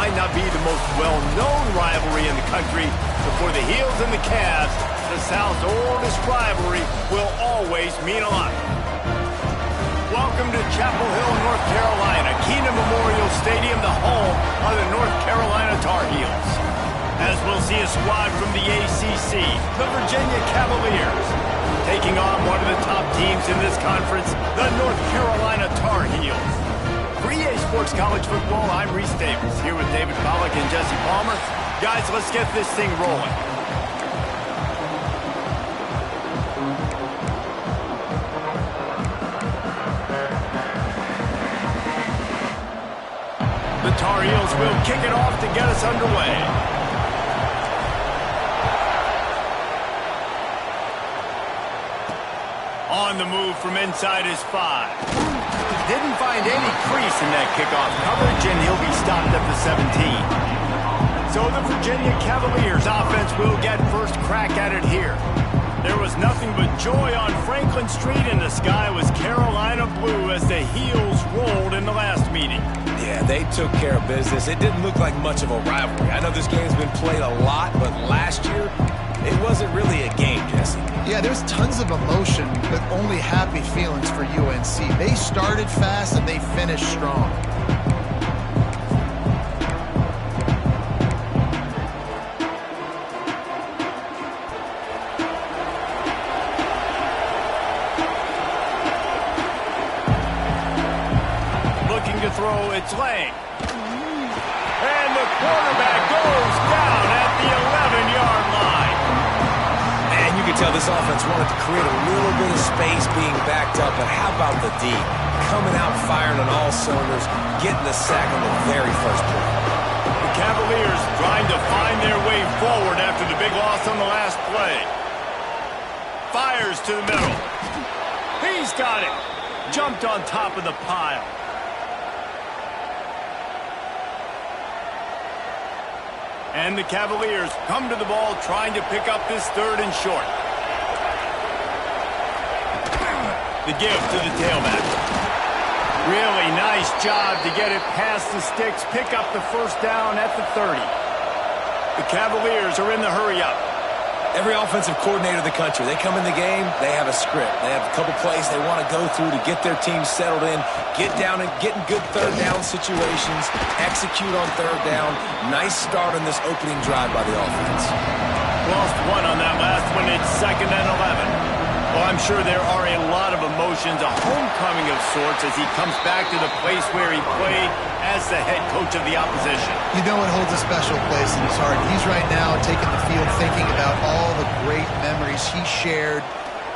might not be the most well-known rivalry in the country, but for the Heels and the Cavs, the South's oldest rivalry will always mean a lot. Welcome to Chapel Hill, North Carolina, Keenan Memorial Stadium, the home of the North Carolina Tar Heels. As we'll see a squad from the ACC, the Virginia Cavaliers, taking on one of the top teams in this conference, the North Carolina Tar Heels. For EA Sports College Football, I'm Reese Davis, here with David Pollack and Jesse Palmer. Guys, let's get this thing rolling. The Tar Heels will kick it off to get us underway. On the move from inside his 5. Didn't find any crease in that kickoff coverage, and he'll be stopped at the 17. So the Virginia Cavaliers offense will get first crack at it here. There was nothing but joy on Franklin Street, and the sky was Carolina blue as the Heels rolled in the last meeting. Yeah, they took care of business. It didn't look like much of a rivalry. I know this game's been played a lot, but last year, it wasn't really a game, Jesse. Yeah, there's tons of emotion, but only happy feelings for UNC. They started fast and they finished strong. Looking to throw, it's Lang. And the quarterback goes down at the 11-yard line. And you could tell this offense wanted to create a little bit of space being backed up, but how about the D? Coming out firing on all cylinders, getting the sack on the very first play. The Cavaliers trying to find their way forward after the big loss on the last play. Fires to the middle. He's got it. Jumped on top of the pile. And the Cavaliers come to the ball trying to pick up this third and short. The give to the tailback. Really nice job to get it past the sticks, pick up the first down at the 30. The Cavaliers are in the hurry-up. Every offensive coordinator in the country, they come in the game, they have a script. They have a couple plays they want to go through to get their team settled in, get down and get in good third down situations, execute on third down. Nice start on this opening drive by the offense. Lost one on that last one. It's 2nd and 11. Well, I'm sure there are a lot of emotions, a homecoming of sorts as he comes back to the place where he played as the head coach of the opposition. You know it holds a special place in his heart. He's right now taking the field thinking about all the great memories he shared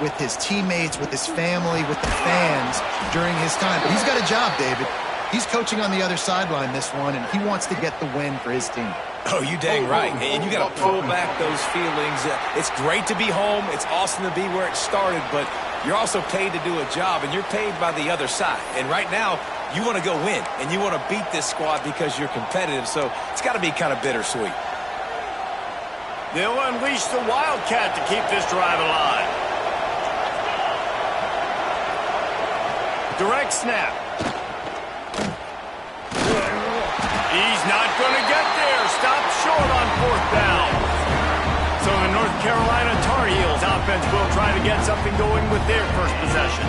with his teammates, with his family, with the fans during his time. But he's got a job, David. He's coaching on the other sideline this one, and he wants to get the win for his team. Oh, you dang right. And you got to pull back those feelings. It's great to be home. It's awesome to be where it started, but you're also paid to do a job, and you're paid by the other side. And right now, you want to go win, and you want to beat this squad because you're competitive, so it's got to be kind of bittersweet. They'll unleash the Wildcat to keep this drive alive. Direct snap. He's not going to get there. Stopped short on 4th down. So the North Carolina Tar Heels offense will try to get something going with their first possession.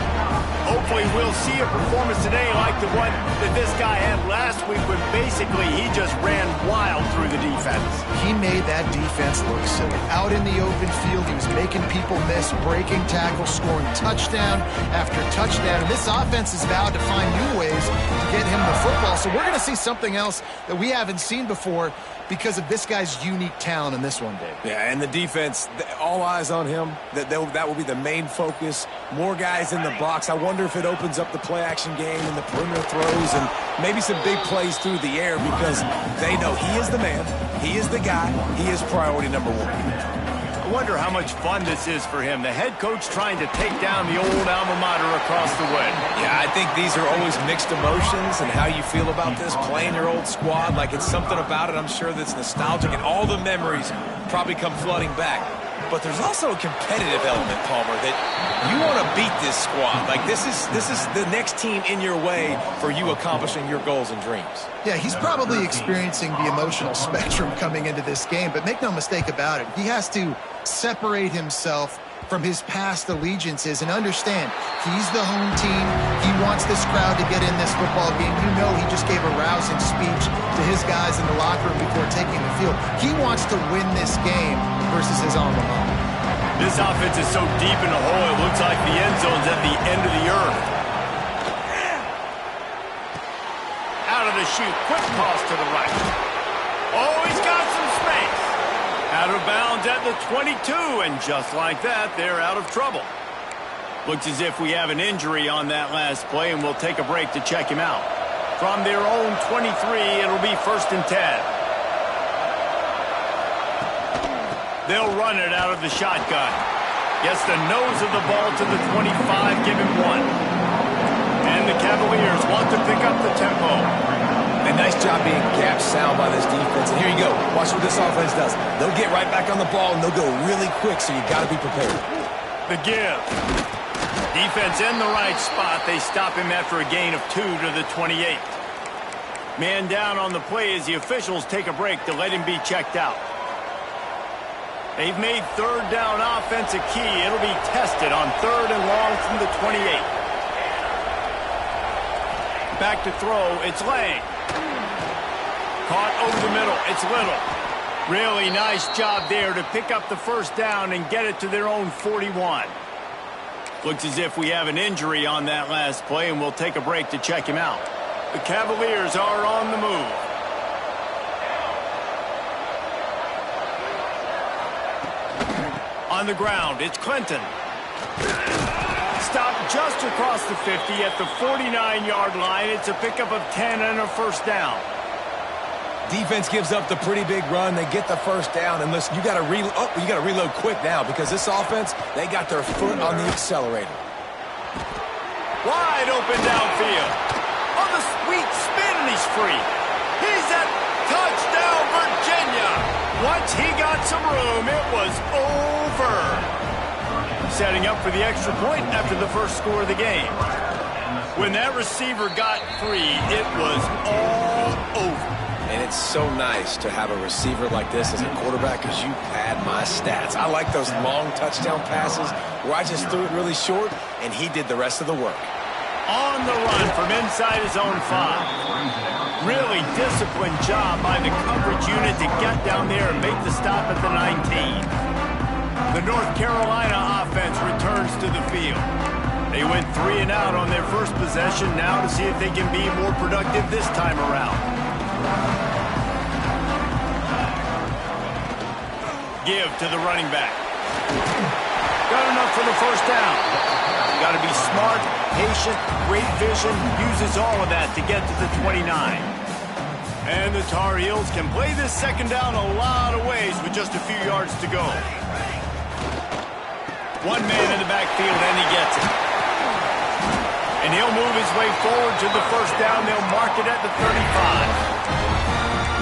Hopefully we'll see a performance today like the one that this guy had last week when basically he just ran wild through the defense. He made that defense look silly. Out in the open field, he was making people miss, breaking tackles, scoring touchdown after touchdown. And this offense is vowed to find new ways to get him the football. So we're going to see something else that we haven't seen before because of this guy's unique talent in this one, Dave. Yeah, and the defense, all eyes on him. That will be the main focus. More guys in the box. I wonder if it opens up the play-action game and the perimeter throws and maybe some big plays through the air because they know he is the man, he is the guy, he is priority number one. I wonder how much fun this is for him. The head coach trying to take down the old alma mater across the way. Yeah, I think these are always mixed emotions and how you feel about this, playing your old squad. Like it's something about it, I'm sure, that's nostalgic, and all the memories probably come flooding back. but there's also a competitive element, Palmer, that you want to beat this squad. Like, this is the next team in your way for you accomplishing your goals and dreams. Yeah, he's probably experiencing the emotional spectrum coming into this game, but make no mistake about it, he has to separate himself from his past allegiances and understand he's the home team. He wants this crowd to get in this football game. You know he just gave a rousing speech to his guys in the locker room before taking the field. He wants to win this game versus his alma mater. This offense is so deep in the hole, it looks like the end zone's at the end of the earth. Out of the chute, quick toss to the right. Oh, he's got some space. Out of bounds at the 22, and just like that, they're out of trouble. Looks as if we have an injury on that last play, and we'll take a break to check him out. From their own 23, it'll be 1st and 10. They'll run it out of the shotgun. Gets the nose of the ball to the 25, give him 1. And the Cavaliers want to pick up the tempo. A nice job being gap sound by this defense. And here you go. Watch what this offense does. They'll get right back on the ball, and they'll go really quick, so you got to be prepared. The give. Defense in the right spot. They stop him after a gain of 2 to the 28. Man down on the play as the officials take a break to let him be checked out. They've made 3rd down offense a key. It'll be tested on 3rd and long from the 28. Back to throw. It's Lang. Caught over the middle. It's Little. Really nice job there to pick up the 1st down and get it to their own 41. Looks as if we have an injury on that last play, and we'll take a break to check him out. The Cavaliers are on the move. On the ground, it's Clinton. Stopped just across the 50 at the 49-yard line. It's a pickup of 10 and a 1st down. Defense gives up the pretty big run. They get the 1st down, and listen, you got to reload quick now because this offense, they got their foot on the accelerator. Wide open downfield. On the sweet spin, and he's free. He's at touchdown, Virginia. Once he got some room, it was over. Setting up for the extra point after the 1st score of the game. When that receiver got free, it was all over. And it's so nice to have a receiver like this as a quarterback because you pad my stats. I like those long touchdown passes where I just threw it really short, and he did the rest of the work. On the run from inside his own 5. Really disciplined job by the coverage unit to get down there and make the stop at the 19. The North Carolina offense returns to the field. They went 3 and out on their 1st possession, now to see if they can be more productive this time around. Give to the running back. Got enough for the 1st down. Got to be smart, patient, great vision, uses all of that to get to the 29. And the Tar Heels can play this 2nd down a lot of ways with just a few yards to go. One man in the backfield, and he gets it. And he'll move his way forward to the 1st down. They'll mark it at the 35.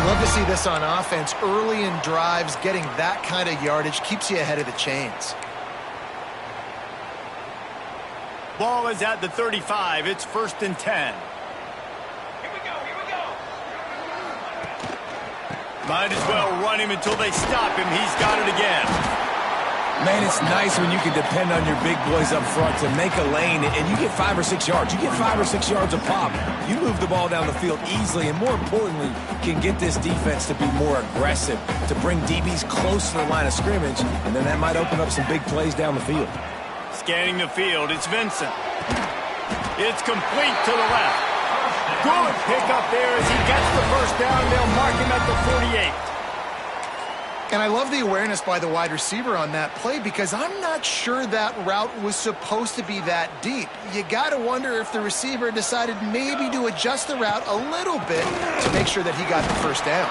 Love to see this on offense. Early in drives, getting that kind of yardage keeps you ahead of the chains. Ball is at the 35. It's 1st and 10. Here we go. Might as well run him until they stop him. He's got it again. Man, it's nice when you can depend on your big boys up front to make a lane, and you get 5 or 6 yards. You get 5 or 6 yards a pop. You move the ball down the field easily, and more importantly, can get this defense to be more aggressive, to bring DBs close to the line of scrimmage, and then that might open up some big plays down the field. Scanning the field, it's Vincent. It's complete to the left. Good pickup there as he gets the 1st down. They'll mark him at the 48. And I love the awareness by the wide receiver on that play because I'm not sure that route was supposed to be that deep. You got to wonder if the receiver decided maybe to adjust the route a little bit to make sure that he got the 1st down.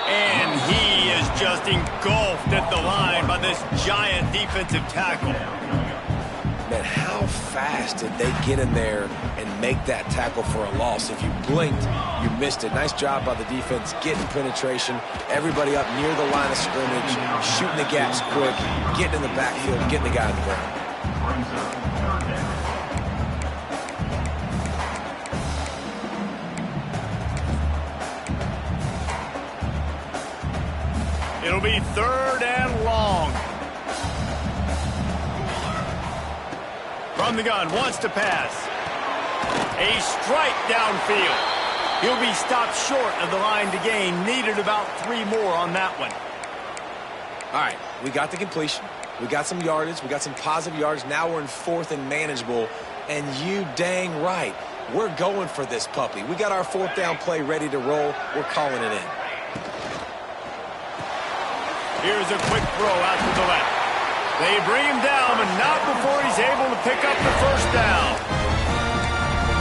And he is just engulfed at the line by this giant defensive tackle. Man, how fast did they get in there and make that tackle for a loss? If you blinked, you missed it. Nice job by the defense getting penetration. Everybody up near the line of scrimmage, shooting the gaps quick, getting in the backfield, getting the guy on the ground. It'll be 3rd and long. From the gun, wants to pass. A strike downfield. He'll be stopped short of the line to gain. Needed about 3 more on that one. All right, we got the completion. We got some yardage. We got some positive yards. Now we're in 4th and manageable. And you dang right, we're going for this puppy. We got our 4th down play ready to roll. We're calling it in. Here's a quick throw out to the left. They bring him down, but not before he's able to pick up the 1st down.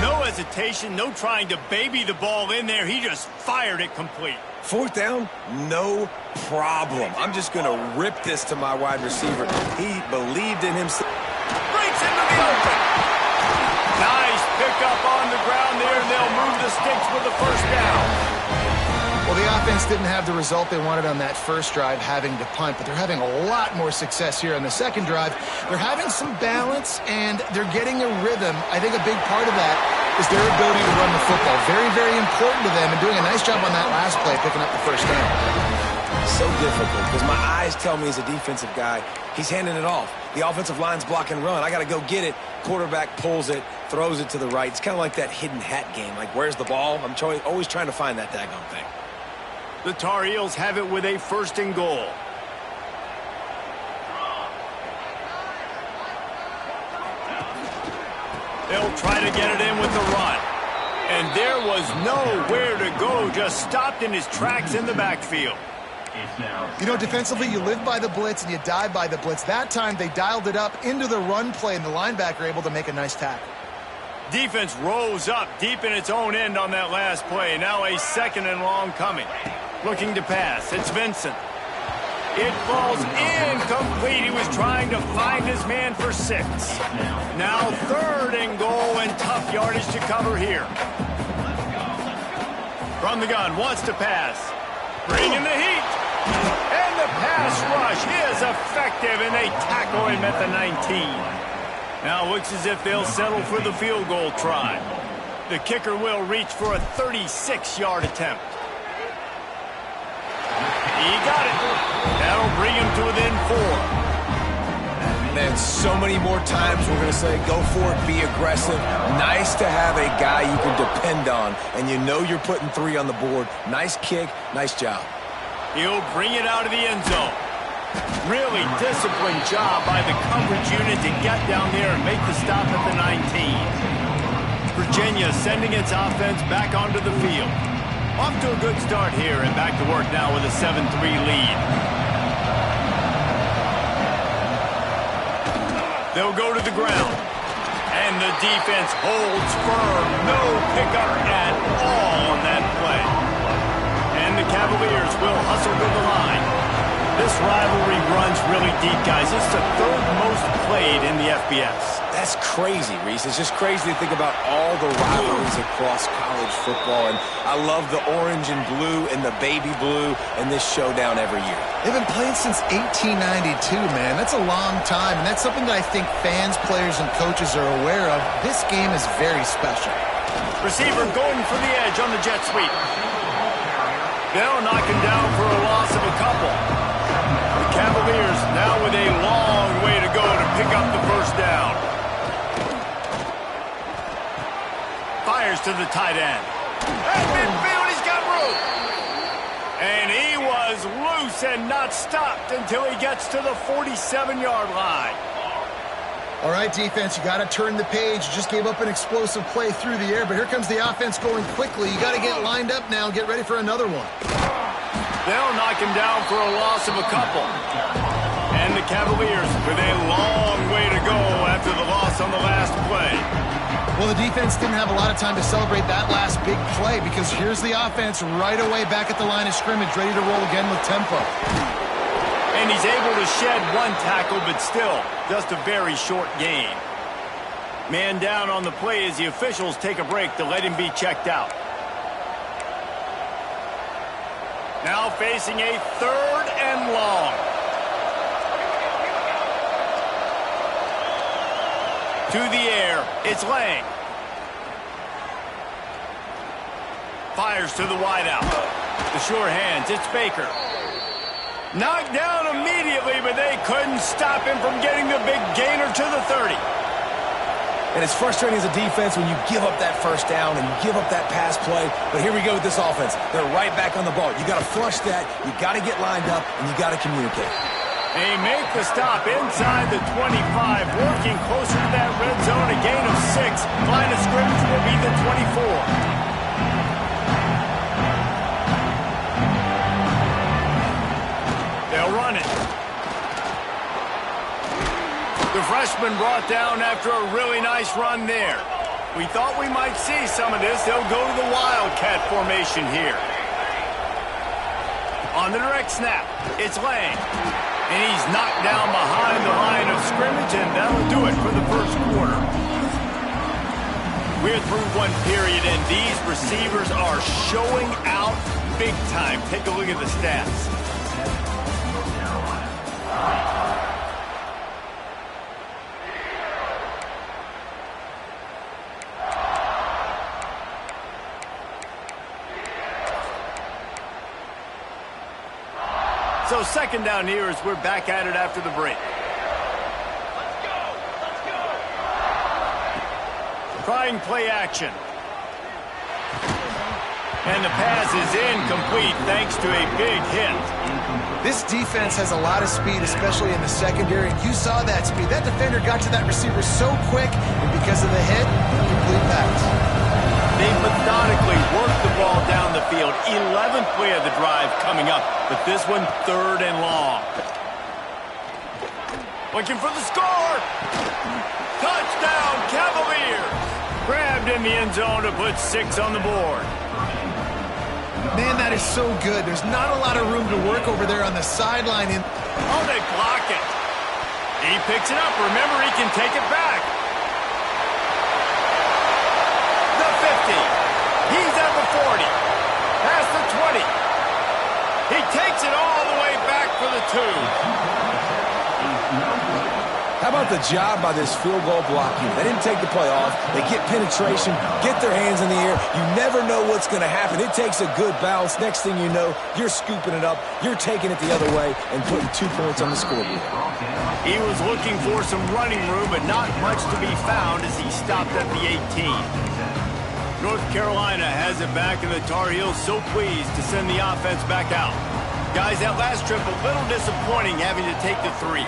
No hesitation, no trying to baby the ball in there. He just fired it complete. 4th down, no problem. I'm just going to rip this to my wide receiver. He believed in himself. Breaks into the open. Nice pickup on the ground there, and they'll move the sticks with the 1st down. Well, the offense didn't have the result they wanted on that first drive, having to punt, but they're having a lot more success here on the second drive. They're having some balance, and they're getting a rhythm. I think a big part of that is their ability to run the football. Very, very important to them, and doing a nice job on that last play, picking up the 1st down. So difficult, because my eyes tell me as a defensive guy, he's handing it off. The offensive line's block and run. I got to go get it. Quarterback pulls it, throws it to the right. It's kind of like that hidden hat game. Like, where's the ball? I'm always trying to find that daggone thing. The Tar Heels have it with a 1st and goal. They'll try to get it in with the run. And there was nowhere to go, just stopped in his tracks in the backfield. You know, defensively, you live by the blitz and you die by the blitz. That time, they dialed it up into the run play, and the linebacker able to make a nice tackle. Defense rose up deep in its own end on that last play. Now a 2nd and long coming. Looking to pass. It's Vincent. It falls incomplete. He was trying to find his man for 6. Now 3rd and goal, and tough yardage to cover here. From the gun, wants to pass. Bringing the heat. And the pass rush is effective, and they tackle him at the 19. Now looks as if they'll settle for the field goal try. The kicker will reach for a 36-yard attempt. He got it. That'll bring him to within 4. Man, so many more times we're going to say, go for it, be aggressive. Nice to have a guy you can depend on, and you know you're putting 3 on the board. Nice kick, nice job. He'll bring it out of the end zone. Really disciplined job by the coverage unit to get down there and make the stop at the 19. Virginia sending its offense back onto the field. Off to a good start here, and back to work now with a 7-3 lead. They'll go to the ground. And the defense holds firm. No pickup at all on that play. And the Cavaliers will hustle to the line. This rivalry runs really deep, guys. It's the 3rd most played in the FBS. That's crazy, Reese. It's just crazy to think about all the rivalries across college football. And I love the orange and blue and the baby blue and this showdown every year. They've been playing since 1892, man. That's a long time, and that's something that I think fans, players, and coaches are aware of. This game is very special. Receiver going for the edge on the jet sweep. They'll knock him down for a loss of a couple. The Cavaliers now with a long way to go to pick up the 1st down. Fires to the tight end. At midfield, he's got room. And he was loose and not stopped until he gets to the 47-yard line. All right, defense, you got to turn the page. You just gave up an explosive play through the air, but here comes the offense going quickly. You got to get lined up now and get ready for another one. They'll knock him down for a loss of a couple. And the Cavaliers with a long way to go after the loss on the last play. Well, the defense didn't have a lot of time to celebrate that last big play, because here's the offense right away back at the line of scrimmage, ready to roll again with tempo. And he's able to shed one tackle, but still just a very short gain. Man down on the play as the officials take a break to let him be checked out. Now facing a 3rd and long. To the air, it's Lang. Fires to the wideout. The sure hands, it's Baker. Knocked down immediately, but they couldn't stop him from getting the big gainer to the 30. And it's frustrating as a defense when you give up that first down and you give up that pass play. But here we go with this offense. They're right back on the ball. You got to flush that. You got to get lined up, and you got to communicate. They make the stop inside the 25, working closer to that red zone. A gain of 6. Line of scrimmage will be the 24. They'll run it. The freshman brought down after a really nice run there. We thought we might see some of this. They'll go to the Wildcat formation here. On the direct snap, it's Lang. And he's knocked down behind the line of scrimmage, and that'll do it for the first quarter. We're through one period, and these receivers are showing out big time. Take a look at the stats. So 2nd down here as we're back at it after the break. Let's go! Let's go! Trying play action. And the pass is incomplete thanks to a big hit. This defense has a lot of speed, especially in the secondary, and you saw that speed. That defender got to that receiver so quick, and because of the hit, complete pass. They methodically worked the ball down the field. 11th play of the drive coming up, but this one 3rd and long. Looking for the score. Touchdown, Cavaliers. Grabbed in the end zone to put 6 on the board. Man, that is so good. There's not a lot of room to work over there on the sideline. Oh, they block it. He picks it up. Remember, he can take it back. The 50. He's at the 40. Past the 20. He takes it all the way back for the 2. How about the job by this field goal block unit? They didn't take the play off. They get penetration, get their hands in the air. You never know what's going to happen. It takes a good bounce. Next thing you know, you're scooping it up. You're taking it the other way and putting 2 points on the scoreboard. He was looking for some running room, but not much to be found as he stopped at the 18. North Carolina has it back, and the Tar Heels so pleased to send the offense back out. Guys, that last trip, a little disappointing having to take the 3.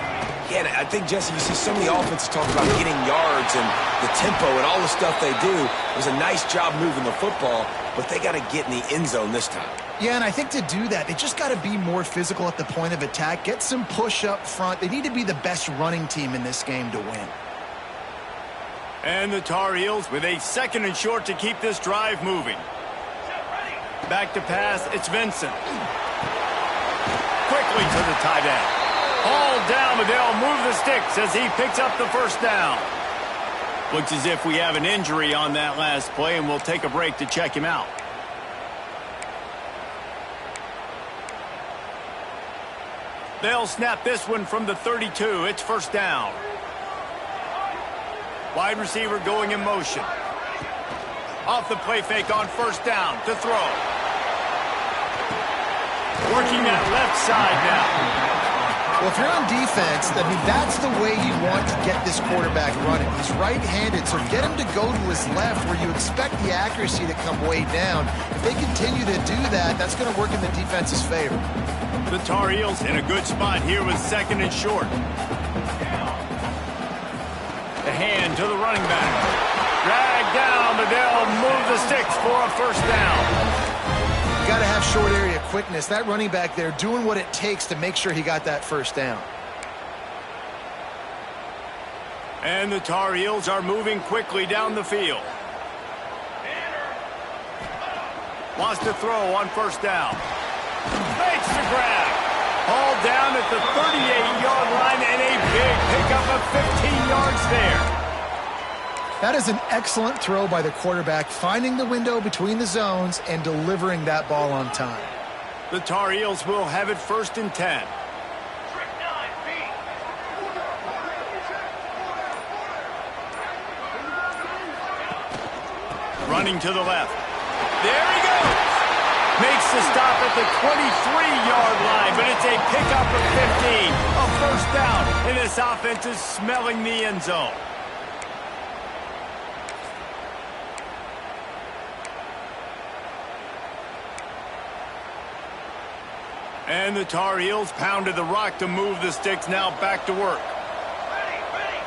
Yeah, and I think, Jesse, you see so many offenses talk about getting yards and the tempo and all the stuff they do. It was a nice job moving the football, but they got to get in the end zone this time. Yeah, and I think to do that, they just got to be more physical at the point of attack, get some push up front. They need to be the best running team in this game to win. And the Tar Heels with a 2nd and short to keep this drive moving. Back to pass, it's Vincent. Quickly to the tight end. Ball down, but they'll move the sticks as he picks up the 1st down. Looks as if we have an injury on that last play, and we'll take a break to check him out. They'll snap this one from the 32. It's 1st down. Wide receiver going in motion. Off the play fake on 1st down to throw. Working that left side now. Well, if you're on defense, I mean, that's the way you want to get this quarterback running. He's right-handed, so get him to go to his left where you expect the accuracy to come way down. If they continue to do that, that's going to work in the defense's favor. The Tar Heels in a good spot here with 2nd and short. The hand to the running back. Dragged down, but they'll move the sticks for a 1st down. Got to have short area quickness. That running back there doing what it takes to make sure he got that 1st down. And the Tar Heels are moving quickly down the field. Wants to throw on 1st down. Makes the grab. Hauled down at the 38-yard line, and a big pickup of 15 yards there. That is an excellent throw by the quarterback, finding the window between the zones and delivering that ball on time. The Tar Heels will have it 1st and 10. Trick 9, B. Running to the left. There he goes. Makes the stop at the 23-yard line, but it's a pickup of 15. A 1st down, and this offense is smelling the end zone. And the Tar Heels pounded the rock to move the sticks, now back to work. Ready.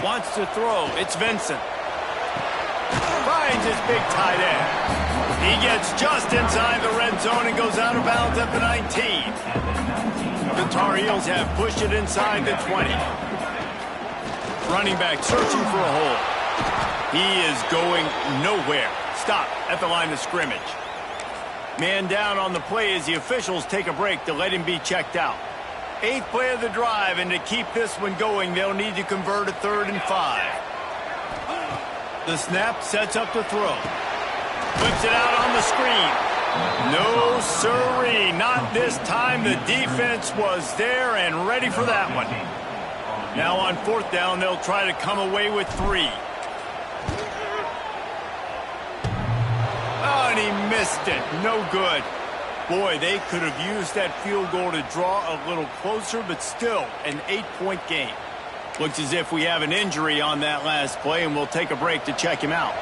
Wants to throw. It's Vincent. Finds his big tight end. He gets just inside the red zone and goes out of bounds at the 19. The Tar Heels have pushed it inside the 20. Running back searching for a hole. He is going nowhere. Stop at the line of scrimmage. Man down on the play as the officials take a break to let him be checked out. 8th play of the drive, and to keep this one going, they'll need to convert a 3rd and 5. The snap sets up the throw. Flips it out on the screen. No siree, not this time. The defense was there and ready for that one. Now on 4th down, they'll try to come away with 3. Oh, and he missed it. No good. Boy, they could have used that field goal to draw a little closer, but still an 8-point game. Looks as if we have an injury on that last play, and we'll take a break to check him out.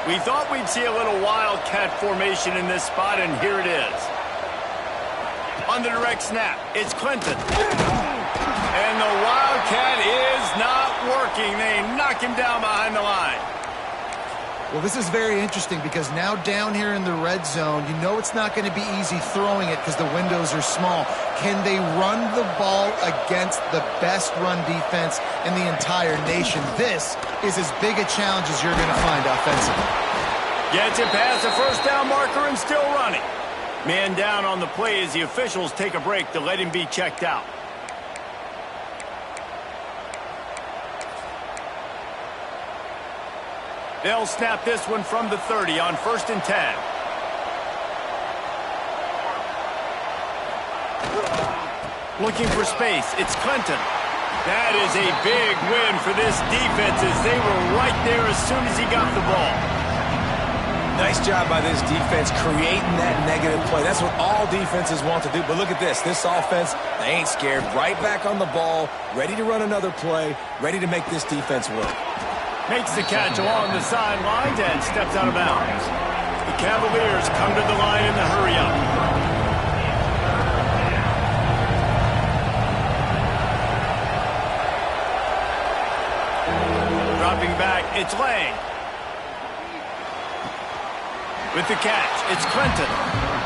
We thought we'd see a little wildcat formation in this spot, and here it is. On the direct snap, it's Clinton. And the wildcat is not working. They knock him down behind the line. Well, this is very interesting because now down here in the red zone, you know it's not going to be easy throwing it because the windows are small. Can they run the ball against the best run defense in the entire nation? This is as big a challenge as you're going to find offensively. Gets it past the 1st down marker and still running. Man down on the play as the officials take a break to let him be checked out. They'll snap this one from the 30 on 1st and 10. Looking for space. It's Clinton. That is a big win for this defense as they were right there as soon as he got the ball. Nice job by this defense creating that negative play. That's what all defenses want to do. But look at this. This offense, they ain't scared. Right back on the ball, ready to run another play, ready to make this defense work. Makes the catch along the sidelines and steps out of bounds. The Cavaliers come to the line in the hurry-up. Dropping back, it's Lang. With the catch, it's Clinton.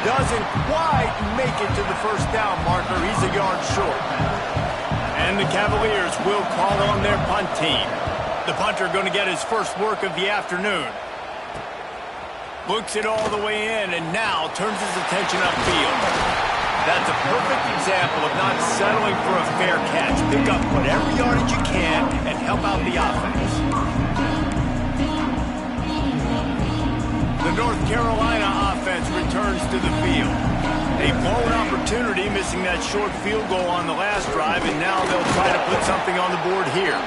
Doesn't quite make it to the 1st down marker. He's a yard short. And the Cavaliers will call on their punt team. The punter going to get his first work of the afternoon. Looks it all the way in and now turns his attention upfield. That's a perfect example of not settling for a fair catch. Pick up whatever yardage you can and help out the offense. The North Carolina offense returns to the field. A blown opportunity, missing that short field goal on the last drive, and now they'll try to put something on the board here.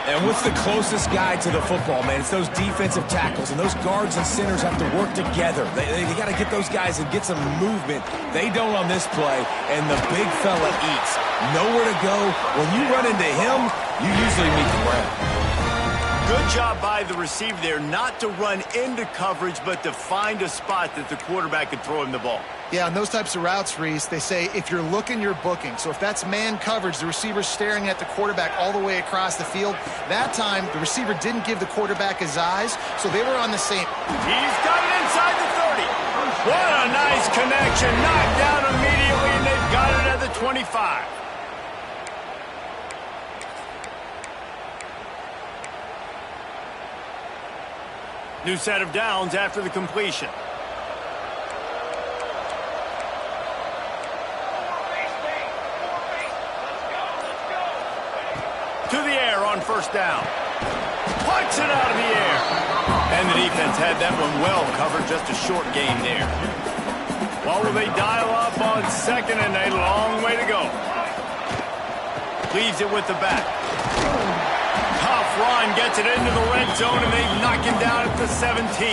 And what's the closest guy to the football, man? It's those defensive tackles, and those guards and centers have to work together. They got to get those guys and get some movement. They don't on this play, and the big fella eats. Nowhere to go. When you run into him, you usually meet the ground. Good job by the receiver there not to run into coverage, but to find a spot that the quarterback could throw him the ball. Yeah, on those types of routes, Reese, they say if you're looking, you're booking. So if that's man coverage, the receiver's staring at the quarterback all the way across the field. That time, the receiver didn't give the quarterback his eyes, so they were on the same. He's got it inside the 30. What a nice connection. Knocked down immediately, and they've got it at the 25. New set of downs after the completion. To the air on 1st down. Puts it out of the air. And the defense had that one well covered, just a short gain there. Well, will they dial up on second and a long way to go? Leaves it with the back. Tough run, gets it into the red zone, and they knock him down at the 17.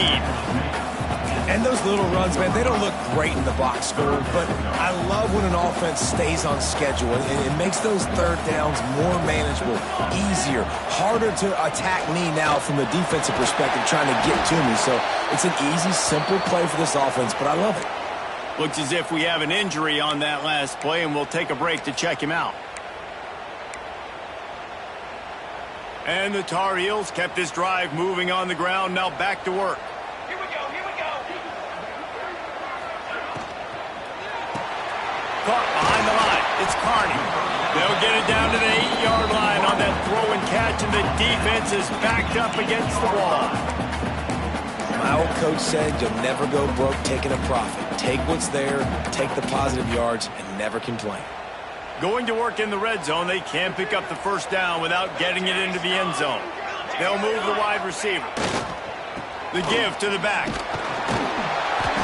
And those little runs, man, they don't look great in the box score, but I love when an offense stays on schedule. It makes those third downs more manageable, easier, harder to attack me now from the defensive perspective trying to get to me. So it's an easy, simple play for this offense, but I love it. Looks as if we have an injury on that last play, and we'll take a break to check him out. And the Tar Heels kept this drive moving on the ground, now back to work. Here we go, here we go. Caught behind the line. It's Carney. They'll get it down to the 8-yard line on that throw and catch, and the defense is backed up against the wall. My old coach said you'll never go broke taking a profit. Take what's there, take the positive yards, and never complain. Going to work in the red zone, they can't pick up the first down without getting it into the end zone. They'll move the wide receiver. The give to the back.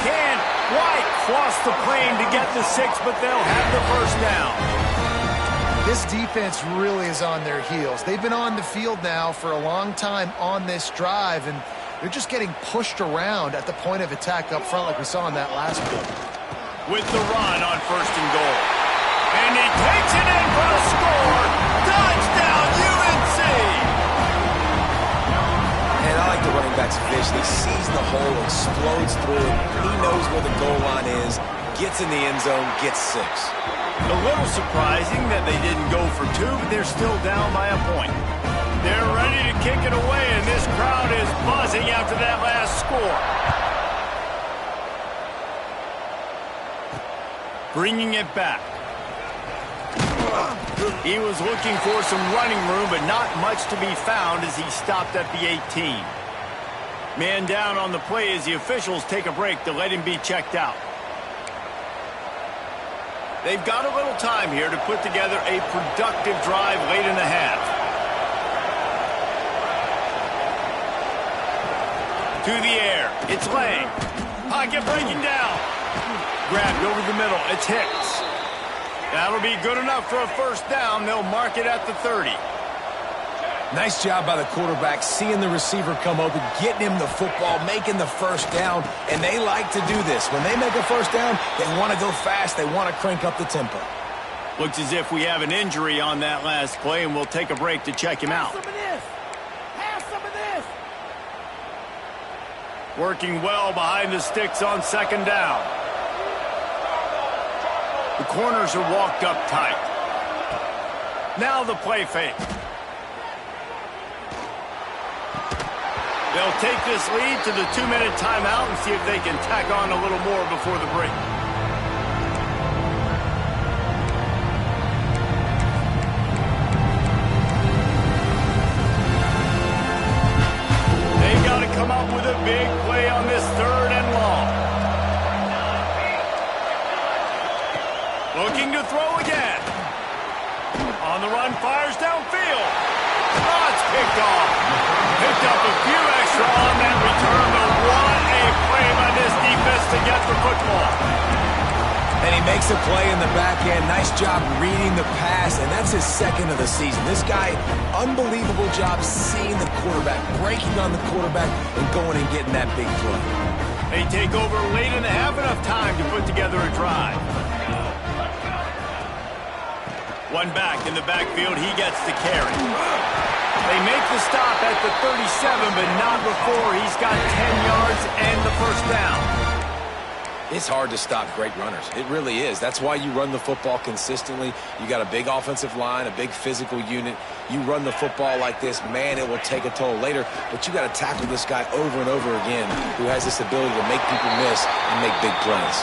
Can White cross the plane to get the 6, but they'll have the first down. This defense really is on their heels. They've been on the field now for a long time on this drive, and they're just getting pushed around at the point of attack up front like we saw in that last one. With the run on first and goal. And he takes it in for a score. Touchdown, UNC! And I like the running back's vision. He sees the hole, explodes through it. He knows where the goal line is, gets in the end zone, gets 6. A little surprising that they didn't go for 2, but they're still down by a point. They're ready to kick it away, and this crowd is buzzing after that last score. Bringing it back. He was looking for some running room, but not much to be found as he stopped at the 18. Man down on the play as the officials take a break to let him be checked out. They've got a little time here to put together a productive drive late in the half. To the air. It's Lang. Pocket breaking down. Grabbed over the middle. It's Hicks. That'll be good enough for a first down. They'll mark it at the 30. Nice job by the quarterback, seeing the receiver come open, getting him the football, making the first down, and they like to do this. When they make a first down, they want to go fast. They want to crank up the tempo. Looks as if we have an injury on that last play, and we'll take a break to check him out. Have some of this. Working well behind the sticks on second down. The corners are walked up tight. Now the play fake. They'll take this lead to the 2-minute timeout and see if they can tack on a little more before the break. They've got to come up with a big play on this 3rd and long. Looking to throw again. On the run, fires downfield. Oh, it's picked off. Picked up a few extra on that return, but what a play by this defense to get the football. And he makes a play in the back end. Nice job reading the pass, and that's his 2nd of the season. This guy, unbelievable job seeing the quarterback, breaking on the quarterback, and going and getting that big play. They take over late in the half, enough time to put together a drive. One back in the backfield, he gets the carry. They make the stop at the 37, but not before he's got 10 yards and the first down. It's hard to stop great runners. It really is. That's why you run the football consistently. You got a big offensive line, a big physical unit. You run the football like this, man, it will take a toll later. But you got to tackle this guy over and over again who has this ability to make people miss and make big plays.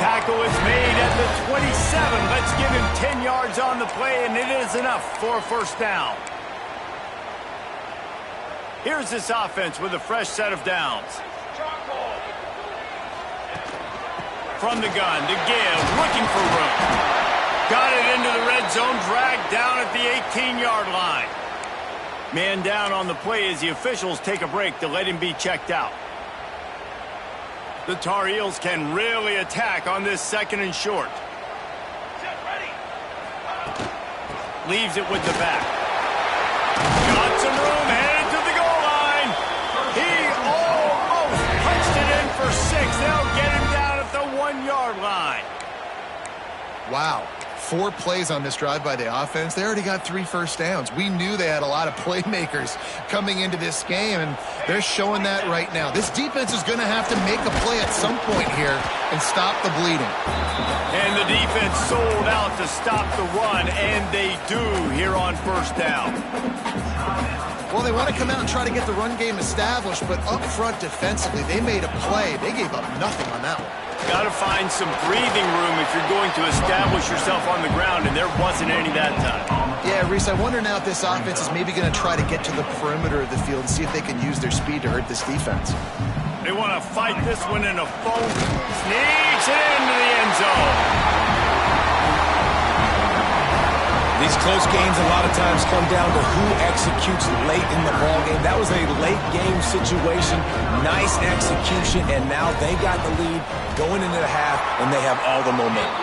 Tackle is made at the 27. Let's give him 10 yards on the play, and it is enough for a first down. Here's this offense with a fresh set of downs. From the gun to give, looking for room. Got it into the red zone, dragged down at the 18-yard line. Man down on the play as the officials take a break to let him be checked out. The Tar Heels can really attack on this 2nd and short. Leaves it with the back. Got some room, headed to the goal line. He almost punched it in for 6. They'll get him down at the 1-yard line. Wow. 4 plays on this drive by the offense. They already got 3 first downs. We knew they had a lot of playmakers coming into this game, and they're showing that right now. This defense is going to have to make a play at some point here and stop the bleeding. And the defense sold out to stop the run, and they do here on 1st down. Well, they want to come out and try to get the run game established, but up front defensively, they made a play. They gave up nothing on that one. Got to find some breathing room if you're going to establish yourself on the ground, and there wasn't any that time. Yeah, Reese, I wonder now if this offense is maybe going to try to get to the perimeter of the field and see if they can use their speed to hurt this defense. They want to fight this one in a foam. Sneaks it into the end zone. These close games a lot of times come down to who executes late in the ballgame. That was a late game situation. Nice execution, and now they got the lead going into the half, and they have all the momentum.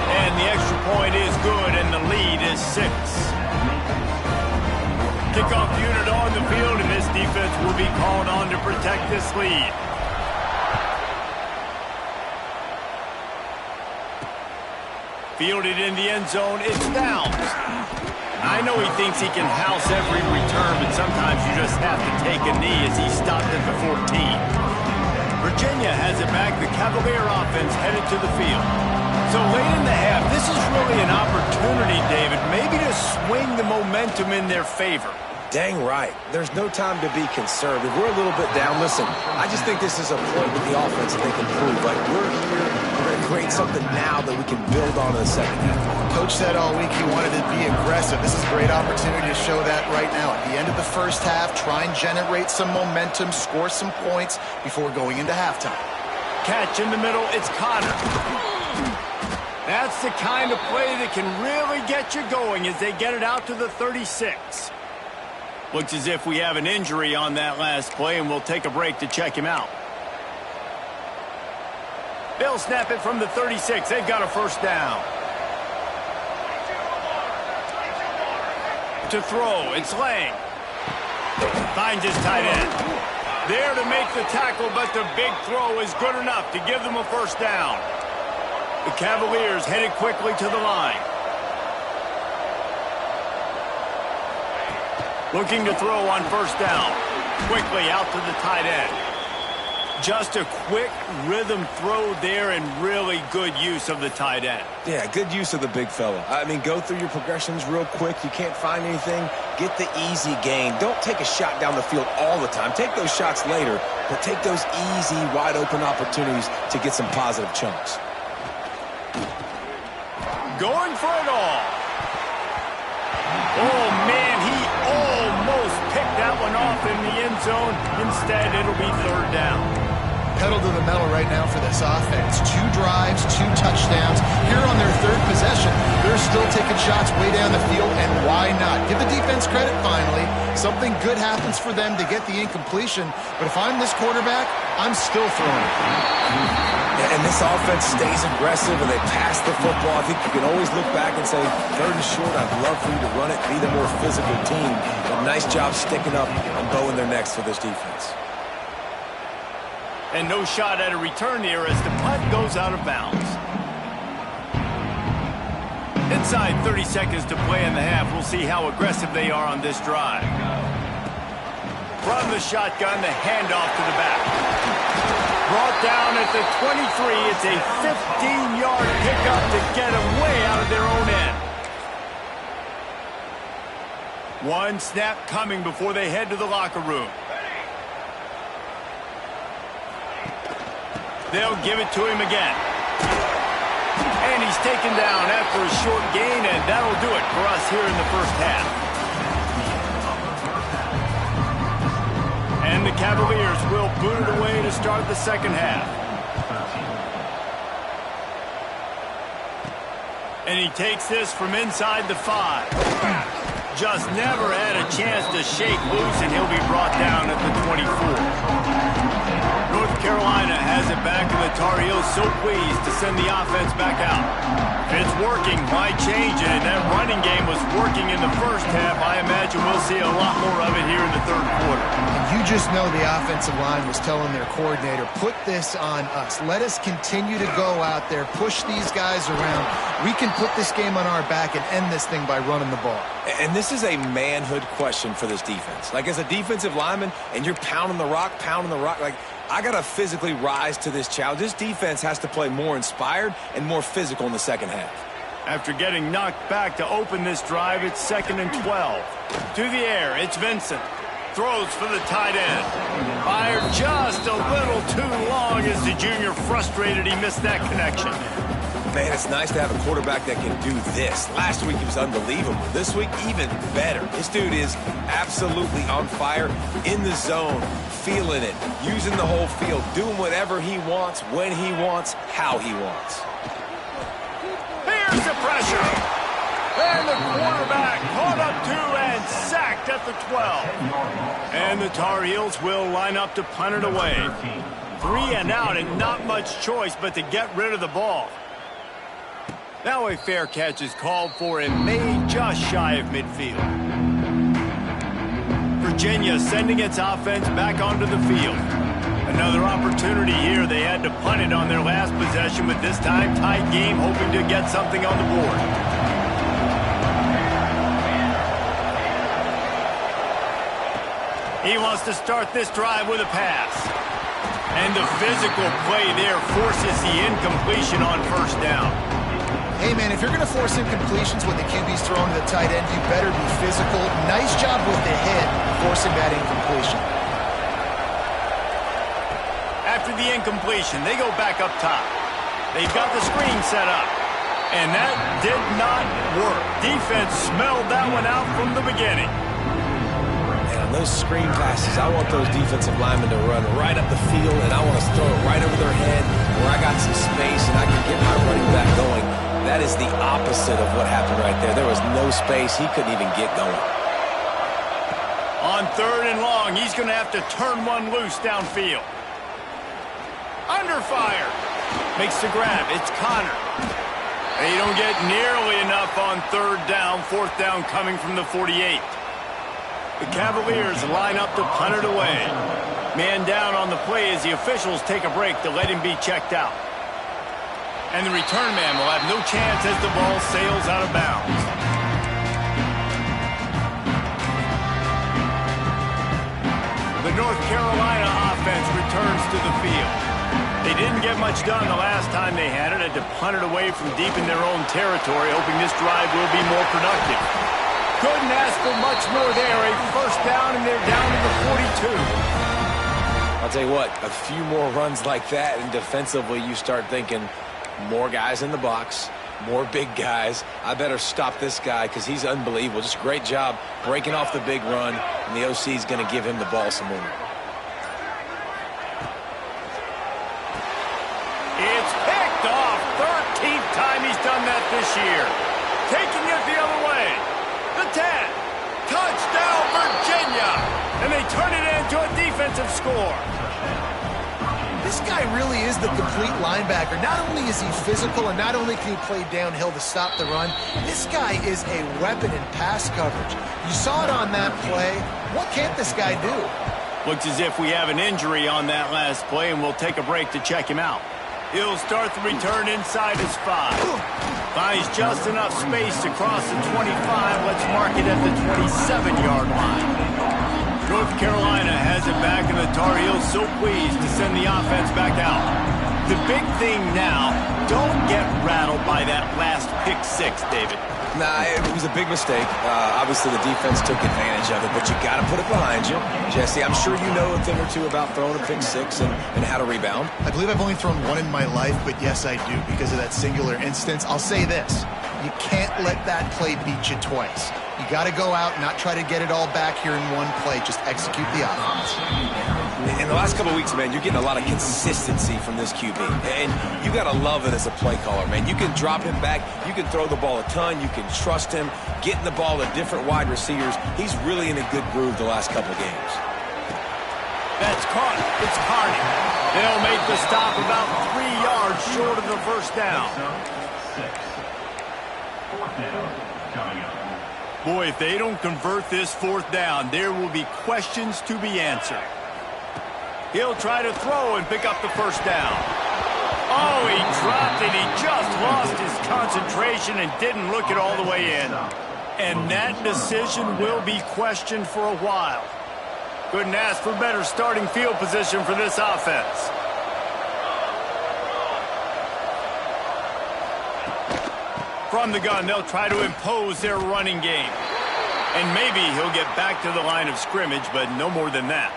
And the extra point is good, and the lead is 6. Kickoff unit on the field, and this defense will be called on to protect this lead. Fielded in the end zone, it's Downs. I know he thinks he can house every return, but sometimes you just have to take a knee as he stopped at the 14. Virginia has it back. The Cavalier offense headed to the field. So late in the half, this is really an opportunity, David, maybe to swing the momentum in their favor. Dang right. There's no time to be concerned. If we're a little bit down, listen, I just think this is a point with the offense that they can prove. Like, we're here, we're going to create something now that we can build on in the 2nd half. Coach said all week he wanted to be aggressive. This is a great opportunity to show that right now. At the end of the 1st half, try and generate some momentum, score some points before going into halftime. Catch in the middle, it's Connor. That's the kind of play that can really get you going as they get it out to the 36. Looks as if we have an injury on that last play, and we'll take a break to check him out. They'll snap it from the 36. They've got a 1st down. To throw, it's Lang. Finds his tight end. There to make the tackle, but the big throw is good enough to give them a 1st down. The Cavaliers headed quickly to the line. Looking to throw on 1st down. Quickly out to the tight end. Just a quick rhythm throw there and really good use of the tight end. Yeah, good use of the big fella. I mean, go through your progressions real quick. You can't find anything. Get the easy gain. Don't take a shot down the field all the time. Take those shots later, but take those easy, wide-open opportunities to get some positive chunks. Going for it all. Oh, man, he almost picked that one off in the end zone. Instead, it'll be 3rd down. Pedal to the metal right now for this offense. 2 drives, 2 touchdowns. Here on their 3rd possession, they're still taking shots way down the field, and why not? Give the defense credit finally. Something good happens for them to get the incompletion, but if I'm this quarterback, I'm still throwing it. And this offense stays aggressive and they pass the football. I think you can always look back and say, 3rd and short, I'd love for you to run it, be the more physical team. But nice job sticking up and bowing their necks for this defense. And no shot at a return here as the punt goes out of bounds. Inside 30 seconds to play in the half. We'll see how aggressive they are on this drive. From the shotgun, the handoff to the back. Brought down at the 23. It's a 15-yard pickup to get them way out of their own end. One snap coming before they head to the locker room. They'll give it to him again. And he's taken down after a short gain, and that'll do it for us here in the 1st half. And the Cavaliers will boot it away to start the 2nd half. And he takes this from inside the 5. just never had a chance to shake loose, and he'll be brought down at the 24. North Carolina has it back, and the Tar Heels so pleased to send the offense back out. If it's working, why change it? That running game was working in the first half. I imagine we'll see a lot more of it here in the third quarter. And you just know the offensive line was telling their coordinator, put this on us. Let us continue to go out there, push these guys around. We can put this game on our back and end this thing by running the ball. And this is a manhood question for this defense. Like, as a defensive lineman, and you're pounding the rock, like, I got to physically rise to this challenge. This defense has to play more inspired and more physical in the second half. After getting knocked back to open this drive, it's 2nd and 12. To the air, it's Vincent. Throws for the tight end. Fired just a little too long as the junior frustrated he missed that connection. Man, it's nice to have a quarterback that can do this. Last week he was unbelievable. This week, even better. This dude is absolutely on fire, in the zone, feeling it, using the whole field, doing whatever he wants, when he wants, how he wants. Here's the pressure. And the quarterback caught up to and sacked at the 12. And the Tar Heels will line up to punt it away. 3 and out, and not much choice but to get rid of the ball. Now a fair catch is called for and made just shy of midfield. Virginia sending its offense back onto the field. Another opportunity here. They had to punt it on their last possession, but this time tight game, hoping to get something on the board. He wants to start this drive with a pass. And the physical play there forces the incompletion on first down. Hey, man, if you're going to force incompletions when the QB's throwing to the tight end, you better be physical. Nice job with the hit, forcing that incompletion. After the incompletion, they go back up top. They've got the screen set up. And that did not work. Defense smelled that one out from the beginning. And on those screen passes, I want those defensive linemen to run right up the field, and I want to throw it right over their head where I got some space and I can get my running back going. That is the opposite of what happened right there. There was no space. He couldn't even get going. On 3rd and long, he's going to have to turn one loose downfield. Under fire. Makes the grab. It's Connor. They don't get nearly enough on 3rd down. 4th down coming from the 48. The Cavaliers line up to punt it away. Man down on the play as the officials take a break to let him be checked out. And the return man will have no chance as the ball sails out of bounds. The North Carolina offense returns to the field. They didn't get much done the last time they had it. Had to punt it away from deep in their own territory, hoping this drive will be more productive. Couldn't ask for much more there. A first down, and they're down to the 42. I'll tell you what, a few more runs like that, and defensively you start thinking, more guys in the box, more big guys. I better stop this guy because he's unbelievable. Just a great job breaking off the big run, and the OC is going to give him the ball some more. It's picked off. 13th time he's done that this year. Taking it the other way. The 10. Touchdown, Virginia. And they turn it into a defensive score. This guy really is the complete linebacker. Not only is he physical and not only can he play downhill to stop the run, this guy is a weapon in pass coverage. You saw it on that play. What can't this guy do? Looks as if we have an injury on that last play, and we'll take a break to check him out. He'll start the return inside his 5. Finds just enough space to cross the 25. Let's mark it at the 27-yard line. North Carolina has it back, and the Tar Heels so pleased to send the offense back out. The big thing now, don't get rattled by that last pick 6, David. Nah, it was a big mistake. Obviously, the defense took advantage of it, but you got to put it behind you. Jesse, I'm sure you know a thing or two about throwing a pick 6 and how to rebound. I believe I've only thrown one in my life, but yes, I do because of that singular instance. I'll say this. You can't let that play beat you twice. You got to go out, not try to get it all back here in one play. Just execute the offense. In the last couple of weeks, man, you're getting a lot of consistency from this QB. And you got to love it as a play caller, man. You can drop him back. You can throw the ball a ton. You can trust him, getting the ball to different wide receivers. He's really in a good groove the last couple of games. That's caught. It's Harding. They'll make the stop about 3 yards short of the first down. Boy, if they don't convert this fourth down, there will be questions to be answered. He'll try to throw and pick up the first down. Oh, he dropped it. He just lost his concentration and didn't look it all the way in. And that decision will be questioned for a while. Couldn't ask for better starting field position for this offense. From the gun, they'll try to impose their running game. And maybe he'll get back to the line of scrimmage, but no more than that.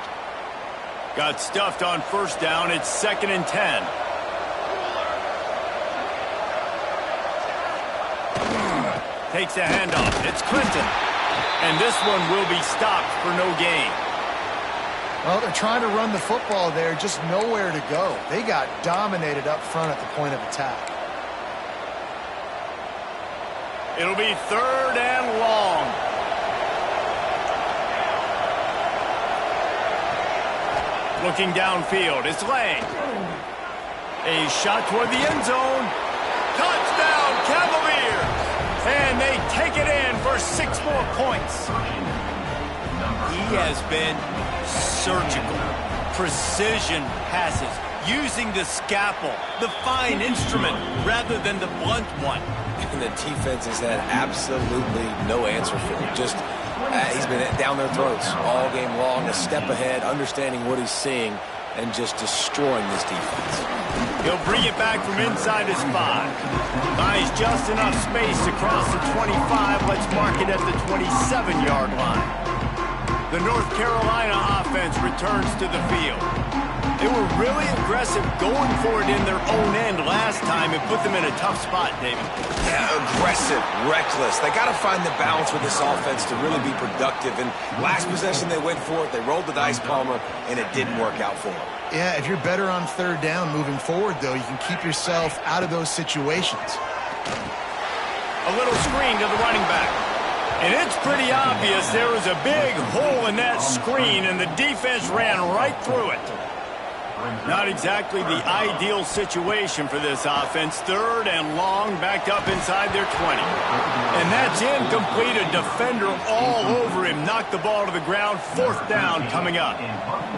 Got stuffed on first down. It's 2nd and 10. Takes a handoff. It's Clinton. And this one will be stopped for no gain. Well, they're trying to run the football there, just nowhere to go. They got dominated up front at the point of attack. It'll be 3rd and long. Looking downfield, it's Lang. A shot toward the end zone. Touchdown, Cavaliers! And they take it in for 6 more points. He has been surgical, precision passes, using the scalpel, the fine instrument, rather than the blunt one. And the defense has had absolutely no answer for him. Just, he's been down their throats all game long, a step ahead, understanding what he's seeing, and just destroying this defense. He'll bring it back from inside his 5. Buys just enough space across the 25. Let's mark it at the 27-yard line. The North Carolina offense returns to the field. They were really aggressive going for it in their own end last time and put them in a tough spot, David. Yeah, aggressive, reckless. They got to find the balance with this offense to really be productive. And last possession they went for it, they rolled the dice, Palmer, and it didn't work out for them. Yeah, if you're better on 3rd down moving forward, though, you can keep yourself out of those situations. A little screen to the running back. And it's pretty obvious there was a big hole in that screen, and the defense ran right through it. Not exactly the ideal situation for this offense. 3rd and long, backed up inside their 20. And that's incomplete. A defender all over him. Knocked the ball to the ground. 4th down coming up.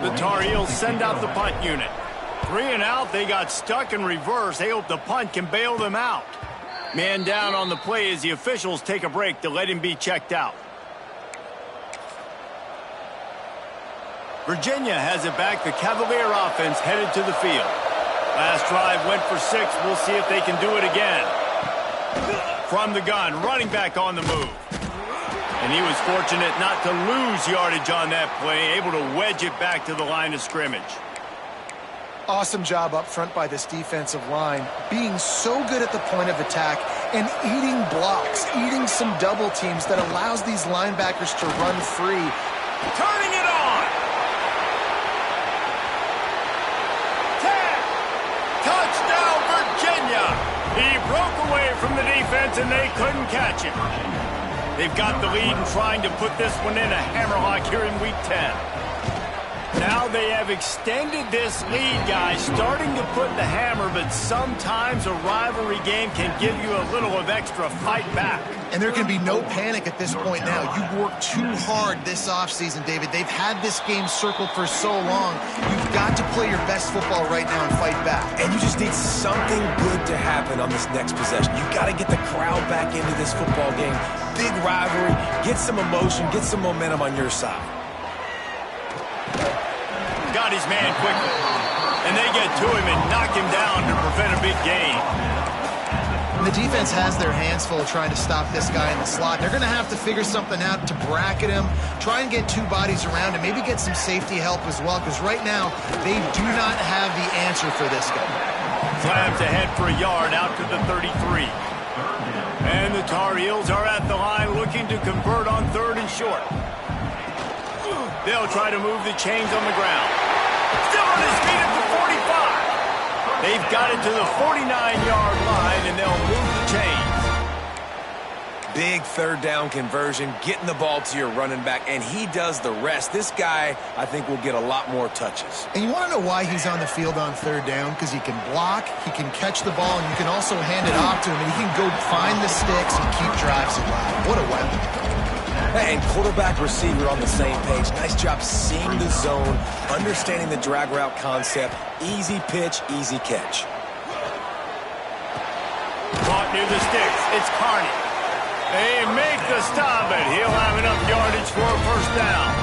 The Tar Heels send out the punt unit. 3 and out. They got stuck in reverse. They hope the punt can bail them out. Man down on the play as the officials take a break to let him be checked out. Virginia has it back. The Cavalier offense headed to the field. Last drive went for 6. We'll see if they can do it again. From the gun, running back on the move. And he was fortunate not to lose yardage on that play, able to wedge it back to the line of scrimmage. Awesome job up front by this defensive line, being so good at the point of attack and eating blocks, eating some double teams that allows these linebackers to run free. Turning it on! Touchdown, Virginia! He broke away from the defense and they couldn't catch him. They've got the lead and trying to put this one in a hammerlock here in Week 10. Now they have extended this lead, guys, starting to put the hammer, but sometimes a rivalry game can give you a little of extra fight back. And there can be no panic at this point now. You've worked too hard this offseason, David. They've had this game circled for so long. You've got to play your best football right now and fight back. And you just need something good to happen on this next possession. You got to get the crowd back into this football game. Big rivalry, get some emotion, get some momentum on your side. Got his man quickly. And they get to him and knock him down to prevent a big gain. And the defense has their hands full trying to stop this guy in the slot. They're going to have to figure something out to bracket him, try and get 2 bodies around him, maybe get some safety help as well, because right now they do not have the answer for this guy. Slams ahead for a yard out to the 33. And the Tar Heels are at the line looking to convert on 3rd and short. They'll try to move the chains on the ground. Still on his feet at the 45. They've got it to the 49-yard line, and they'll move the chains. Big third down conversion, getting the ball to your running back, and he does the rest. This guy, I think, will get a lot more touches. And you want to know why he's on the field on third down? Because he can block, he can catch the ball, and you can also hand it off to him, and he can go find the sticks and keep drives alive. What a weapon. Hey, and quarterback receiver on the same page. Nice job seeing the zone, understanding the drag route concept. Easy pitch, easy catch. Caught near the sticks. It's Carney. They make the stop, and he'll have enough yardage for a first down.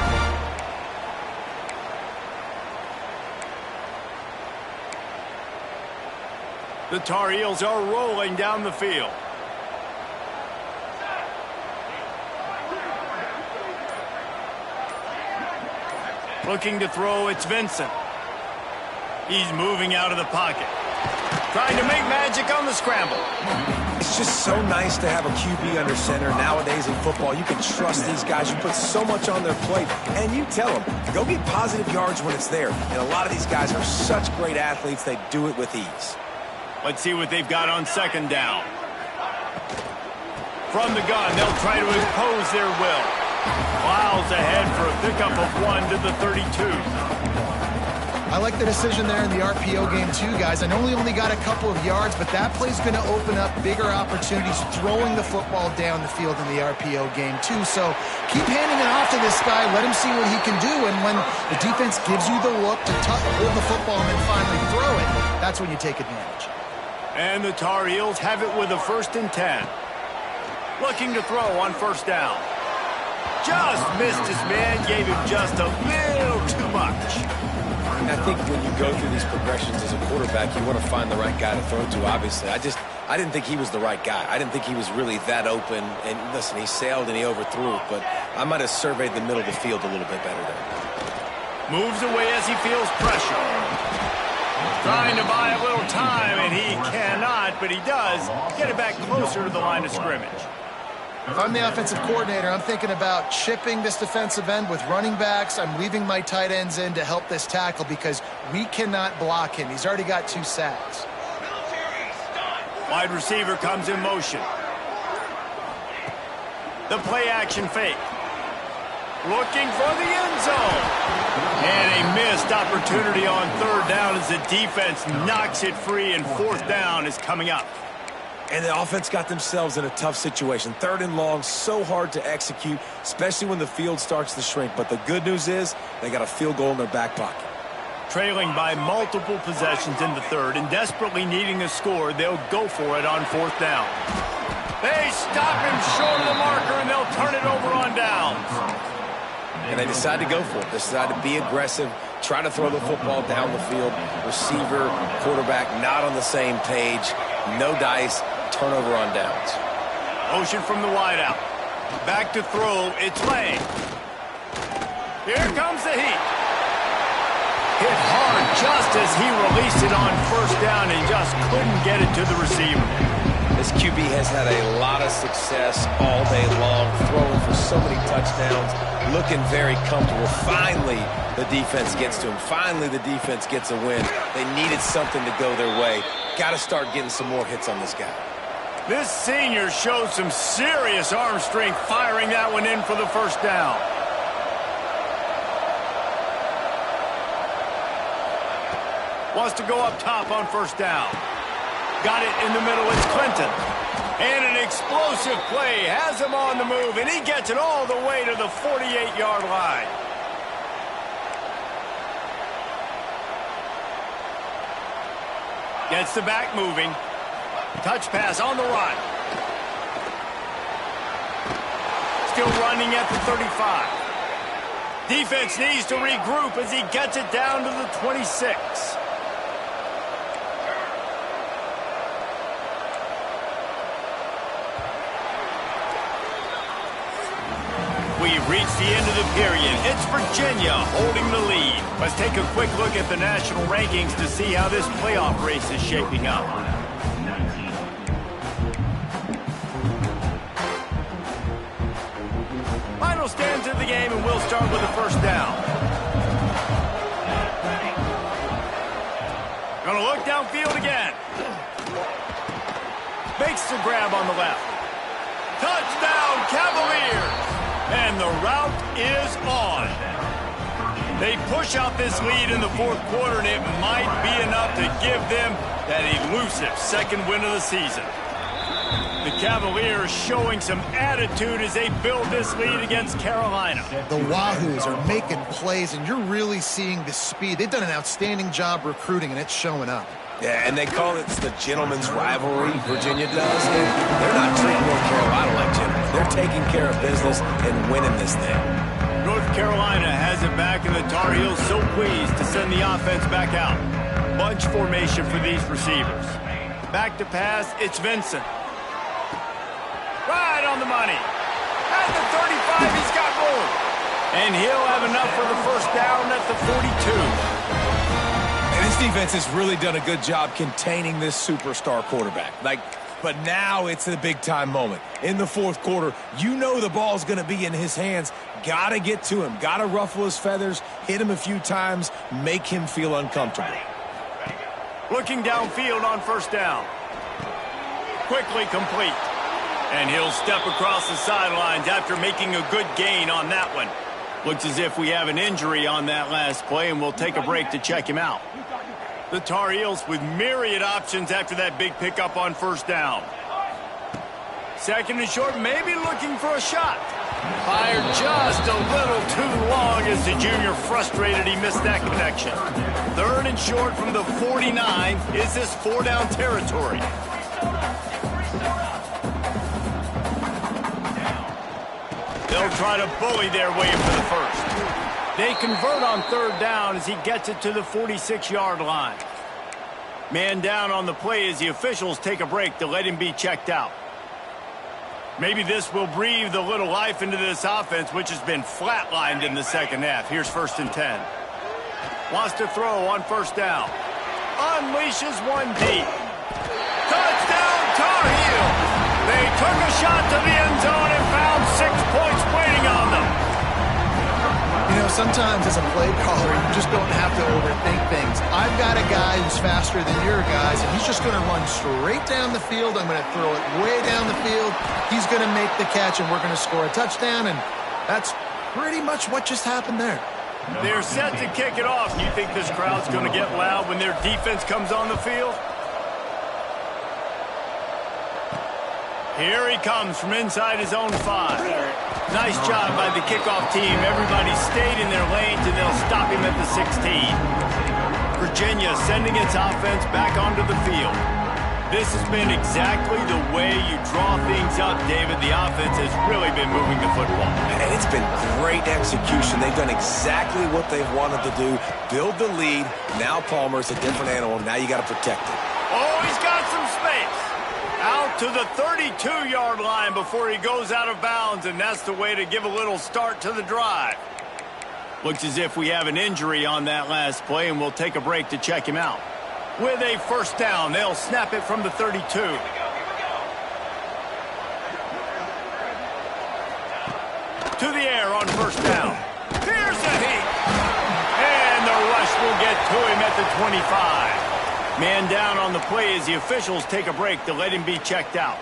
The Tar Heels are rolling down the field. Looking to throw, it's Vincent. He's moving out of the pocket. Trying to make magic on the scramble. It's just so nice to have a QB under center. Nowadays in football, you can trust these guys. You put so much on their plate, and you tell them, go get positive yards when it's there. And a lot of these guys are such great athletes, they do it with ease. Let's see what they've got on second down. From the gun, they'll try to impose their will. Miles ahead for a pickup of 1 to the 32. I like the decision there in the RPO game too, guys. I know he only got a couple of yards, but that play's going to open up bigger opportunities throwing the football down the field in the RPO game too. So keep handing it off to this guy. Let him see what he can do. And when the defense gives you the look to hold the football and then finally throw it, that's when you take advantage. And the Tar Heels have it with a 1st and 10. Looking to throw on first down. Just missed his man, gave him just a little too much. I think when you go through these progressions as a quarterback, you want to find the right guy to throw to, obviously. I didn't think he was the right guy. I didn't think he was really that open. And listen, he sailed and he overthrew, but I might have surveyed the middle of the field a little bit better there. Moves away as he feels pressure. Trying to buy a little time, and he cannot, but he does get it back closer to the line of scrimmage. If I'm the offensive coordinator, I'm thinking about chipping this defensive end with running backs. I'm leaving my tight ends in to help this tackle because we cannot block him. He's already got 2 sacks. Wide receiver comes in motion. The play action fake. Looking for the end zone. And a missed opportunity on third down as the defense knocks it free, and fourth down is coming up. And the offense got themselves in a tough situation. 3rd and long, so hard to execute, especially when the field starts to shrink. But the good news is they got a field goal in their back pocket. Trailing by multiple possessions in the 3rd and desperately needing a score, they'll go for it on 4th down. They stop him short of the marker, and they'll turn it over on downs. And they decide to go for it. They decide to be aggressive, try to throw the football down the field. Receiver, quarterback, not on the same page. No dice, turnover on downs. Motion from the wideout. Back to throw, it's Lang. Here comes the heat. Hit hard just as he released it on first down and just couldn't get it to the receiver. This QB has had a lot of success all day long, throwing for so many touchdowns, looking very comfortable. Finally, the defense gets to him. Finally, the defense gets a win. They needed something to go their way. Got to start getting some more hits on this guy. This senior showed some serious arm strength firing that one in for the first down. Wants to go up top on first down. Got it in the middle, it's Clinton. And an explosive play has him on the move, and he gets it all the way to the 48-yard line. Gets the back moving. Touch pass on the run. Still running at the 35. Defense needs to regroup as he gets it down to the 26. We've reached the end of the period. It's Virginia holding the lead. Let's take a quick look at the national rankings to see how this playoff race is shaping up. Final stands of the game, and we'll start with the first down. downfield again. Makes the grab on the left. Touchdown, Cavaliers! And the route is on. They push out this lead in the fourth quarter, and it might be enough to give them that elusive second win of the season. The Cavaliers showing some attitude as they build this lead against Carolina. The Wahoos are making plays, and you're really seeing the speed. They've done an outstanding job recruiting, and it's showing up. Yeah, and they call it the gentleman's rivalry, Virginia does. They're not treating North Carolina like gentlemen. They're taking care of business and winning this thing. North Carolina has it back, and the Tar Heels so pleased to send the offense back out. Bunch formation for these receivers. Back to pass, it's Vincent. Right on the money. At the 35, he's got room. And he'll have enough for the first down at the 42. And this defense has really done a good job containing this superstar quarterback. But now it's a big-time moment. In the fourth quarter, you know the ball's going to be in his hands. Got to get to him. Got to ruffle his feathers, hit him a few times, make him feel uncomfortable. Looking downfield on first down. Quickly complete. And he'll step across the sidelines after making a good gain on that one. Looks as if we have an injury on that last play, and we'll take a break to check him out. The Tar Heels with myriad options after that big pickup on first down. Second and short, maybe looking for a shot. Fired just a little too long as the junior frustrated he missed that connection. Third and short from the 49. Is this four-down territory? They'll try to bully their way for the first. They convert on third down as he gets it to the 46-yard line. Man down on the play as the officials take a break to let him be checked out. Maybe this will breathe a little life into this offense, which has been flatlined in the second half. Here's first and 10. Wants to throw on first down. Unleashes one deep. Touchdown, Tar Heels! They took a shot to the end zone and found 6 points waiting on them. You know, sometimes as a play caller, you just don't have to overthink things. I've got a guy who's faster than your guys, and he's just going to run straight down the field. I'm going to throw it way down the field. He's going to make the catch, and we're going to score a touchdown, and that's pretty much what just happened there. They're set to kick it off. You think this crowd's going to get loud when their defense comes on the field? Here he comes from inside his own 5. Nice job by the kickoff team. Everybody stayed in their lanes, and they'll stop him at the 16. Virginia sending its offense back onto the field. This has been exactly the way you draw things up, David. The offense has really been moving the football. And it's been great execution. They've done exactly what they've wanted to do. Build the lead. Now Palmer's a different animal. Now you got to protect it. Oh, he's got some space. Out to the 32-yard line before he goes out of bounds, and that's the way to give a little start to the drive. Looks as if we have an injury on that last play, and we'll take a break to check him out. With a first down, they'll snap it from the 32. To the air on first down. Here's a heat. And the rush will get to him at the 25. Man down on the play as the officials take a break to let him be checked out.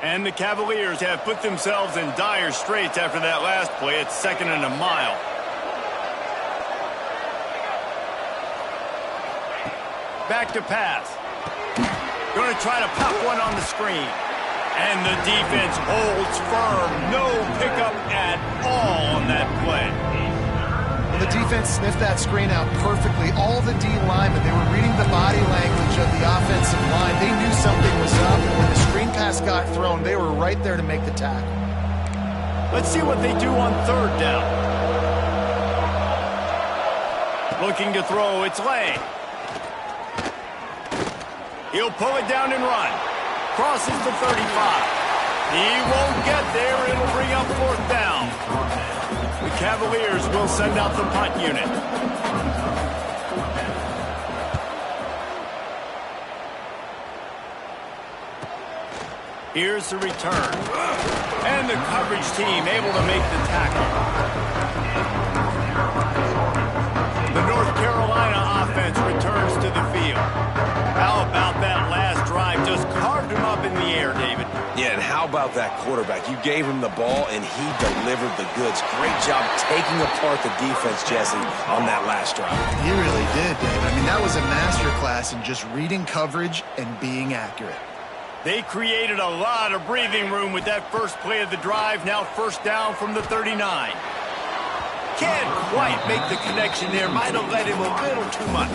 And the Cavaliers have put themselves in dire straits after that last play. It's second and a mile. Back to pass. Going to try to pop one on the screen. And the defense holds firm. No pickup at all on that play. The defense sniffed that screen out perfectly. All the D linemen, they were reading the body language of the offensive line. They knew something was up. When the screen pass got thrown, they were right there to make the tackle. Let's see what they do on third down. Looking to throw, it's Lang. He'll pull it down and run. Crosses the 35. He won't get there. It'll bring up fourth down. The Cavaliers will send out the punt unit. Here's the return. And the coverage team able to make the tackle. about that quarterback. You gave him the ball, and he delivered the goods. Great job taking apart the defense, Jesse, on that last drive. He really did, Dave. I mean, that was a masterclass in just reading coverage and being accurate. They created a lot of breathing room with that first play of the drive. Now first down from the 39. Can't quite make the connection there. Might have let him a little too much.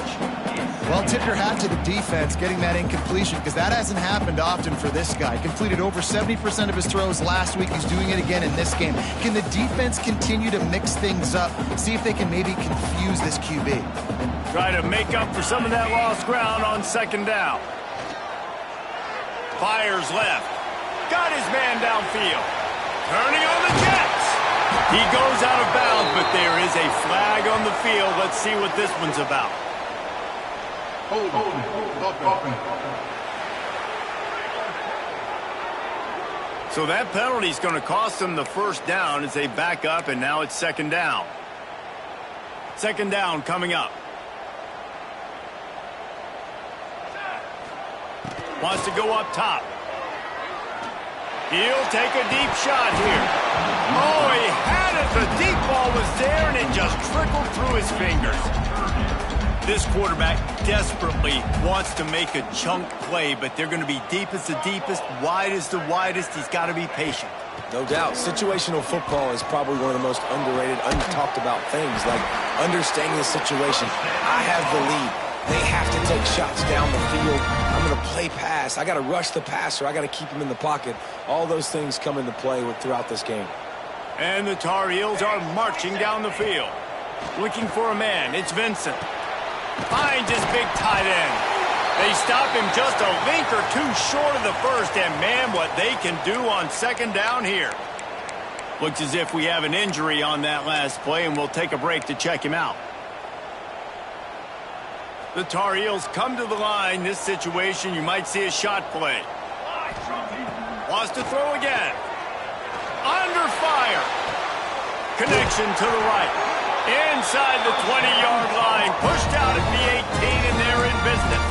Well, tip your hat to the defense getting that incompletion, because that hasn't happened often for this guy. Completed over 70% of his throws last week. He's doing it again in this game. Can the defense continue to mix things up? See if they can maybe confuse this QB. Try to make up for some of that lost ground on second down. Fires left. Got his man downfield. Turning on the Jets. He goes out of bounds, but there is a flag on the field. Let's see what this one's about. So that penalty is going to cost them the first down as they back up, and now it's second down. Second down coming up. Wants to go up top. He'll take a deep shot here. Oh, he had it. The deep ball was there, and it just trickled through his fingers. This quarterback desperately wants to make a chunk play, but they're going to be deep as the deepest, wide as the widest. He's got to be patient. No doubt. Situational football is probably one of the most underrated, untalked about things, like understanding the situation. I have the lead. They have to take shots down the field. I'm going to play pass. I got to rush the passer. I got to keep him in the pocket. All those things come into play throughout this game. And the Tar Heels are marching down the field. Looking for a man. It's Vincent. Finds his big tight end. They stop him just a link or two short of the first, and man, what they can do on second down here. Looks as if we have an injury on that last play, and we'll take a break to check him out. The Tar Heels come to the line. This situation, you might see a shot play. Wants to throw again. Under fire. Connection to the right. Inside the 20-yard line. Pushed out at the 18, and they're in business.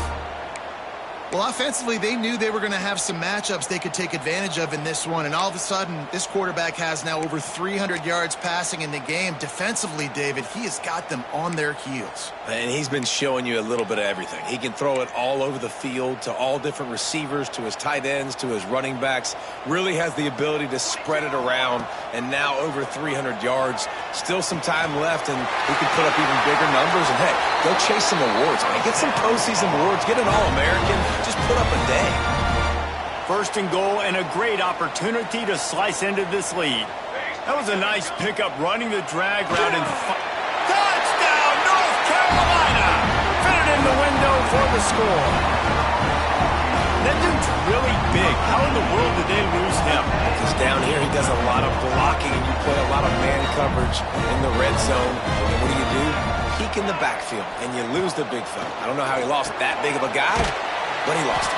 Well, offensively, they knew they were going to have some matchups they could take advantage of in this one, and all of a sudden, this quarterback has now over 300 yards passing in the game. Defensively, David, he has got them on their heels. And he's been showing you a little bit of everything. He can throw it all over the field to all different receivers, to his tight ends, to his running backs. Really has the ability to spread it around, and now over 300 yards. Still some time left, and he can put up even bigger numbers. And, hey, go chase some awards, man. Get some postseason awards. Get an All-American. Just put up a day. First and goal, and a great opportunity to slice into this lead. That was a nice pickup running the drag route and touchdown, North Carolina! Fitted in the window for the score. That dude's really big. How in the world did they lose him? Because down here he does a lot of blocking, and you play a lot of man coverage in the red zone. And what do? Peek in the backfield, and you lose the big fella. I don't know how he lost that big of a guy, but he lost it.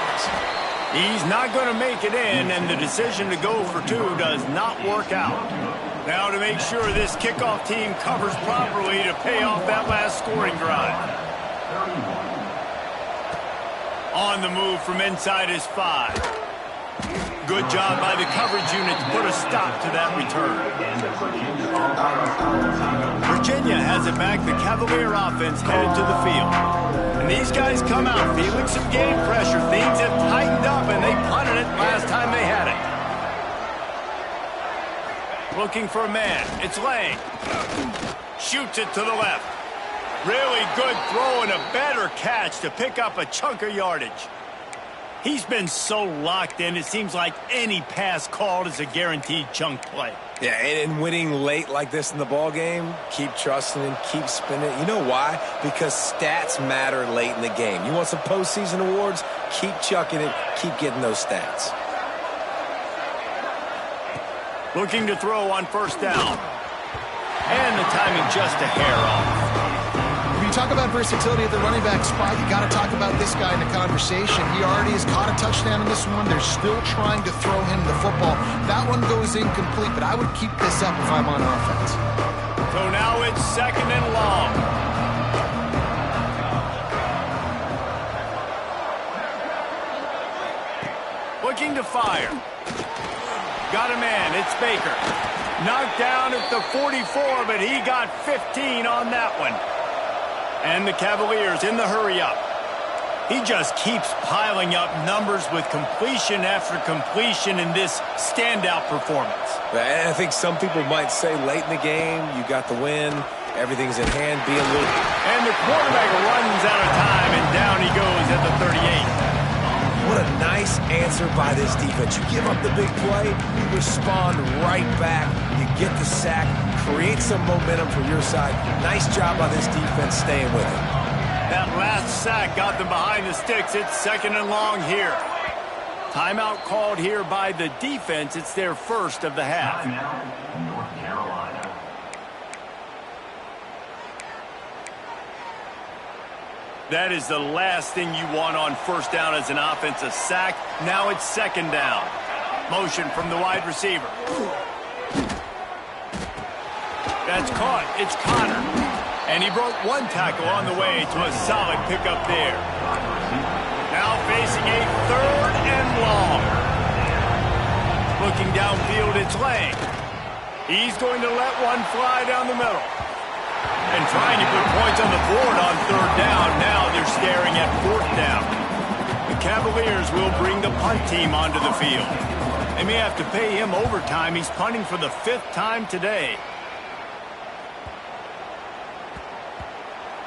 He's not going to make it in, and the decision to go for two does not work out. Now to make sure this kickoff team covers properly to pay off that last scoring drive. On the move from inside his 5. Good job by the coverage unit to put a stop to that return. Virginia has it back. The Cavalier offense headed to the field. And these guys come out feeling some game pressure. Things have tightened up, and they punted it last time they had it. Looking for a man. It's Lang. Shoots it to the left. Really good throw and a better catch to pick up a chunk of yardage. He's been so locked in, it seems like any pass called is a guaranteed chunk play. Yeah, and winning late like this in the ball game, keep trusting him, keep spinning. You know why? Because stats matter late in the game. You want some postseason awards? Keep chucking it, keep getting those stats. Looking to throw on first down. And the timing just a hair off. When you talk about versatility at the running back spot, you got to talk about this guy in the conversation. He already has caught a touchdown in this one. They're still trying to throw him the football. That one goes incomplete, but I would keep this up if I'm on offense. So now it's second and long. Looking to fire. Got a man. It's Baker. Knocked down at the 44, but he got 15 on that one. And the Cavaliers in the hurry-up. He just keeps piling up numbers with completion after completion in this standout performance. And I think some people might say late in the game, you got the win, everything's in hand, be a little... And the quarterback runs out of time, and down he goes at the 38. What a nice answer by this defense. You give up the big play, you respond right back, you get the sack, create some momentum for your side. Nice job by this defense staying with it. That last sack got them behind the sticks. It's 2nd and long here. Timeout called here by the defense. It's their first of the half. North Carolina. That is the last thing you want on first down as an offensive sack. Now it's 2nd down. Motion from the wide receiver. That's caught. It's Connor. And he broke one tackle on the way to a solid pickup there. Now facing a 3rd and long. Looking downfield, it's Lang. He's going to let one fly down the middle. And trying to put points on the board on 3rd down. Now they're staring at 4th down. The Cavaliers will bring the punt team onto the field. They may have to pay him overtime. He's punting for the 5th time today.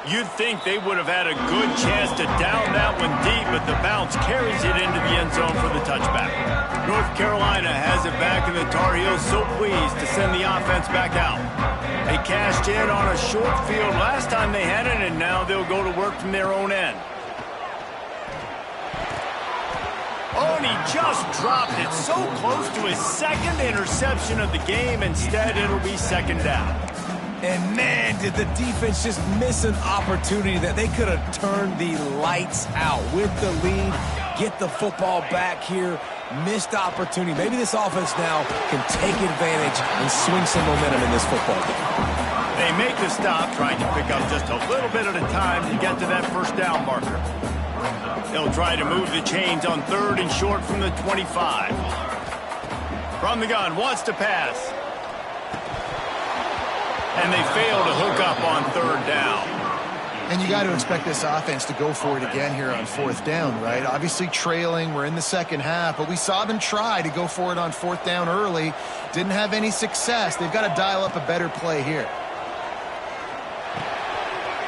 You'd think they would have had a good chance to down that one deep, but the bounce carries it into the end zone for the touchback. North Carolina has it back, and the Tar Heels so pleased to send the offense back out. They cashed in on a short field last time they had it, and now they'll go to work from their own end. Oh, and he just dropped it so close to his 2nd interception of the game. Instead, it'll be 2nd down. And man, did the defense just miss an opportunity that they could have turned the lights out with the lead, get the football back here, missed opportunity. Maybe this offense now can take advantage and swing some momentum in this football game. They make the stop, trying to pick up just a little bit at a time to get to that first down marker. They'll try to move the chains on 3rd and short from the 25. From the gun, wants to pass. And they fail to hook up on 3rd down. And you got to expect this offense to go for it again here on 4th down, right? Obviously trailing, we're in the 2nd half, but we saw them try to go for it on 4th down early. Didn't have any success. They've got to dial up a better play here.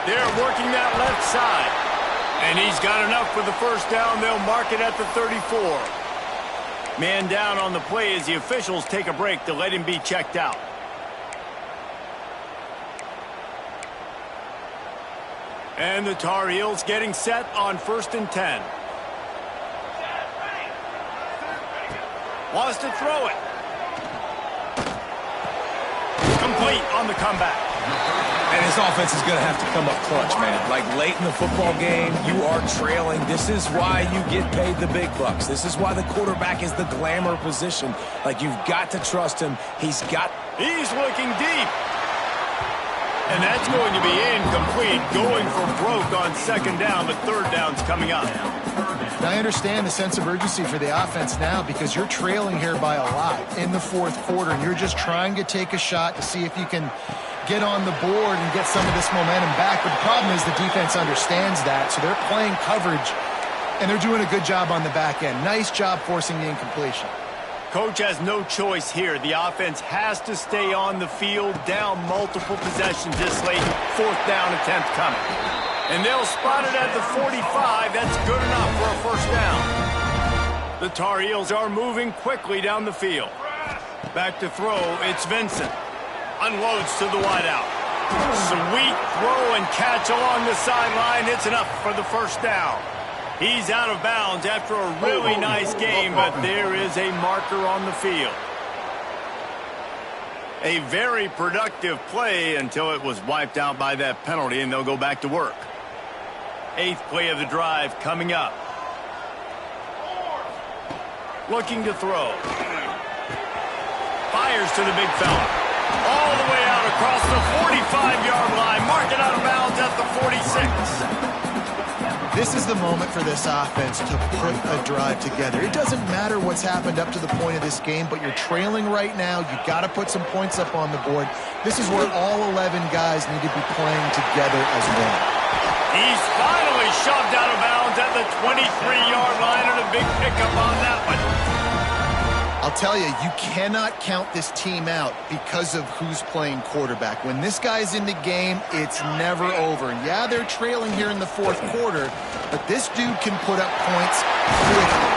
They're working that left side. And he's got enough for the first down. They'll mark it at the 34. Man down on the play as the officials take a break to let him be checked out. And the Tar Heels getting set on 1st and 10. Wants to throw it. Complete on the comeback. And his offense is going to have to come up clutch, man. Like late in the football game, you are trailing. This is why you get paid the big bucks. This is why the quarterback is the glamour position. Like, you've got to trust him. He's looking deep. And that's going to be incomplete, going for broke on 2nd down, but 3rd down's coming up. Now, I understand the sense of urgency for the offense now because you're trailing here by a lot in the 4th quarter, and you're just trying to take a shot to see if you can get on the board and get some of this momentum back. But the problem is the defense understands that, so they're playing coverage, and they're doing a good job on the back end. Nice job forcing the incompletion. Coach has no choice here. The offense has to stay on the field, down multiple possessions this late. 4th down attempt coming. And they'll spot it at the 45. That's good enough for a first down. The Tar Heels are moving quickly down the field. Back to throw, it's Vincent. Unloads to the wideout. Sweet throw and catch along the sideline. It's enough for the first down. He's out of bounds after a really nice game, but there is a marker on the field. A very productive play until it was wiped out by that penalty, and they'll go back to work. 8th play of the drive coming up. Looking to throw. Fires to the big fella. All the way out across the 45-yard line. Mark it out of bounds at the 46. This is the moment for this offense to put a drive together. It doesn't matter what's happened up to the point of this game, but you're trailing right now. You got to put some points up on the board. This is where all 11 guys need to be playing together as one. He's finally shoved out of bounds at the 23-yard line, and a big pickup on that one. I'll tell you, you cannot count this team out because of who's playing quarterback. When this guy's in the game, it's never over. And yeah, they're trailing here in the fourth quarter, but this dude can put up points quickly.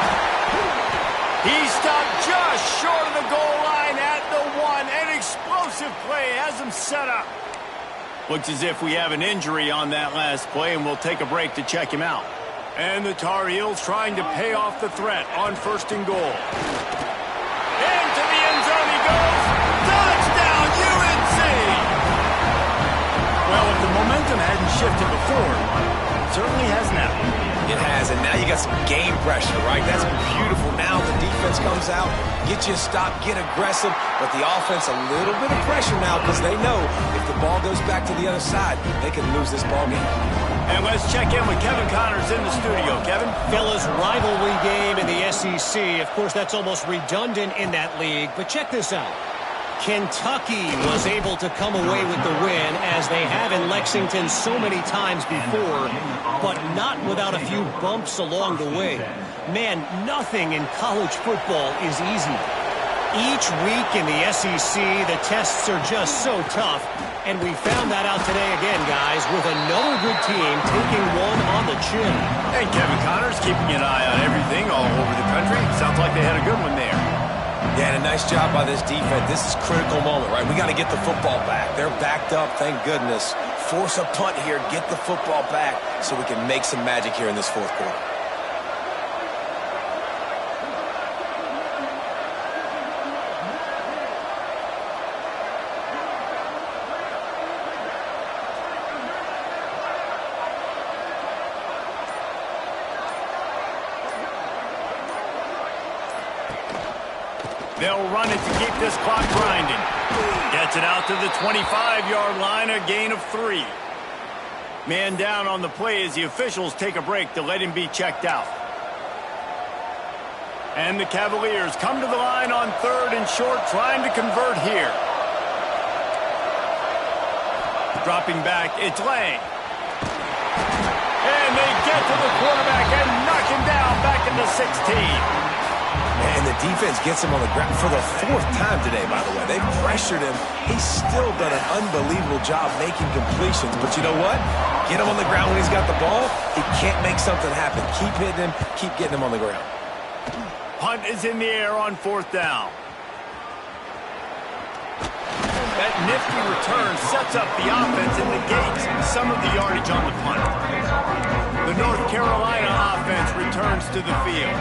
He stopped just short of the goal line at the 1. An explosive play has him set up. Looks as if we have an injury on that last play, and we'll take a break to check him out. And the Tar Heels trying to pay off the threat on 1st and goal. Into the end zone he goes. Touchdown, UNC! Well, if the momentum hadn't shifted before, it certainly has now. It has, and now you got some game pressure, right? That's beautiful. Now the defense comes out, get you a stop, get aggressive, but the offense a little bit of pressure now because they know if the ball goes back to the other side, they can lose this ball game. And let's check in with Kevin Connors in the studio. Kevin? Fellas, rivalry game in the SEC. Of course, that's almost redundant in that league, but check this out. Kentucky was able to come away with the win, as they have in Lexington so many times before, but not without a few bumps along the way. Man, nothing in college football is easy. Each week in the SEC, the tests are just so tough, and we found that out today again, guys, with another good team taking one on the chin. And Kevin Connors keeping an eye on everything all over the country. Sounds like they had a good one there. Yeah, and a nice job by this defense. This is a critical moment, right? We got to get the football back. They're backed up, thank goodness. Force a punt here, get the football back so we can make some magic here in this fourth quarter. They'll run it to keep this clock grinding. Gets it out to the 25-yard line, a gain of 3. Man down on the play as the officials take a break to let him be checked out. And the Cavaliers come to the line on 3rd and short, trying to convert here. Dropping back, it's Lang. And they get to the quarterback and knock him down back into 16. And the defense gets him on the ground for the 4th time today, by the way. They've pressured him. He's still done an unbelievable job making completions. But you know what? Get him on the ground when he's got the ball. He can't make something happen. Keep hitting him. Keep getting him on the ground. Punt is in the air on 4th down. That nifty return sets up the offense and negates some of the yardage on the punt. The North Carolina offense returns to the field.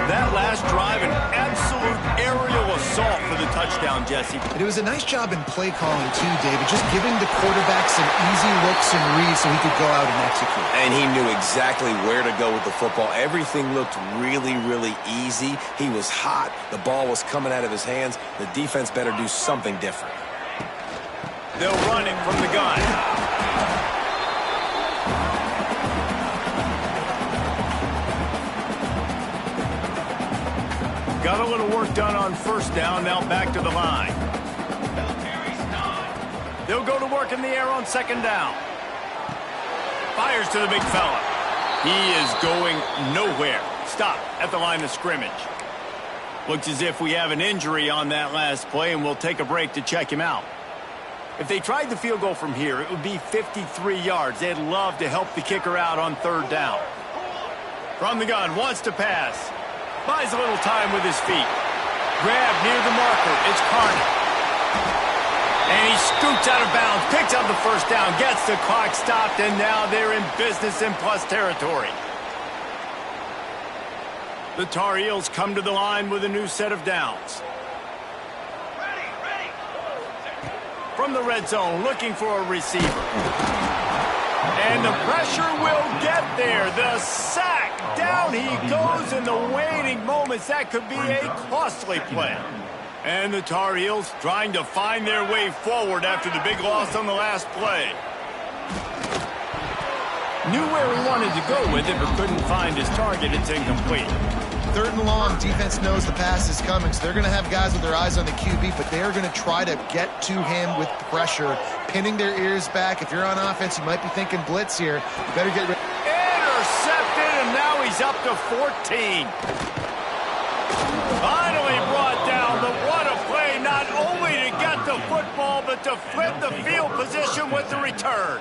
That last drive, an absolute aerial assault for the touchdown, Jesse. And it was a nice job in play calling, too, David, just giving the quarterback some easy looks and reads so he could go out and execute. And he knew exactly where to go with the football. Everything looked really, really easy. He was hot. The ball was coming out of his hands. The defense better do something different. They'll run it from the gun. Got a little work done on 1st down, now back to the line. They'll go to work in the air on 2nd down. Fires to the big fella. He is going nowhere. Stop at the line of scrimmage. Looks as if we have an injury on that last play, and we'll take a break to check him out. If they tried the field goal from here, it would be 53 yards. They'd love to help the kicker out on 3rd down. From the gun, wants to pass. Buys a little time with his feet. Grab near the marker. It's Carney. And he scoots out of bounds, picks up the 1st down, gets the clock stopped, and now they're in business in plus territory. The Tar Heels come to the line with a new set of downs. From the red zone, looking for a receiver. And the pressure will get there. The sack. Down he goes in the waning moments. That could be a costly play. And the Tar Heels trying to find their way forward after the big loss on the last play. Knew where he wanted to go with it, but couldn't find his target. It's incomplete. 3rd and long, defense knows the pass is coming, so they're going to have guys with their eyes on the QB, but they are going to try to get to him with pressure, pinning their ears back. If you're on offense, you might be thinking blitz here. You better get ready. Intercepted, and now he's up to 14. Finally brought down, but what a play, not only to get the football, but to flip the field position with the return.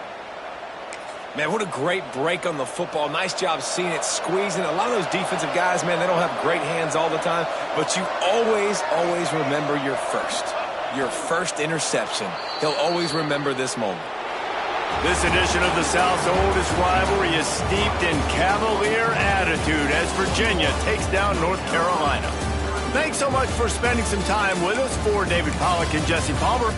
Man, what a great break on the football. Nice job seeing it, squeezing. A lot of those defensive guys, man, they don't have great hands all the time, but you always remember your first interception. He'll always remember this moment. This edition of the South's oldest rivalry is steeped in Cavalier attitude as Virginia takes down North Carolina. Thanks so much for spending some time with us. For David Pollack and Jesse Palmer,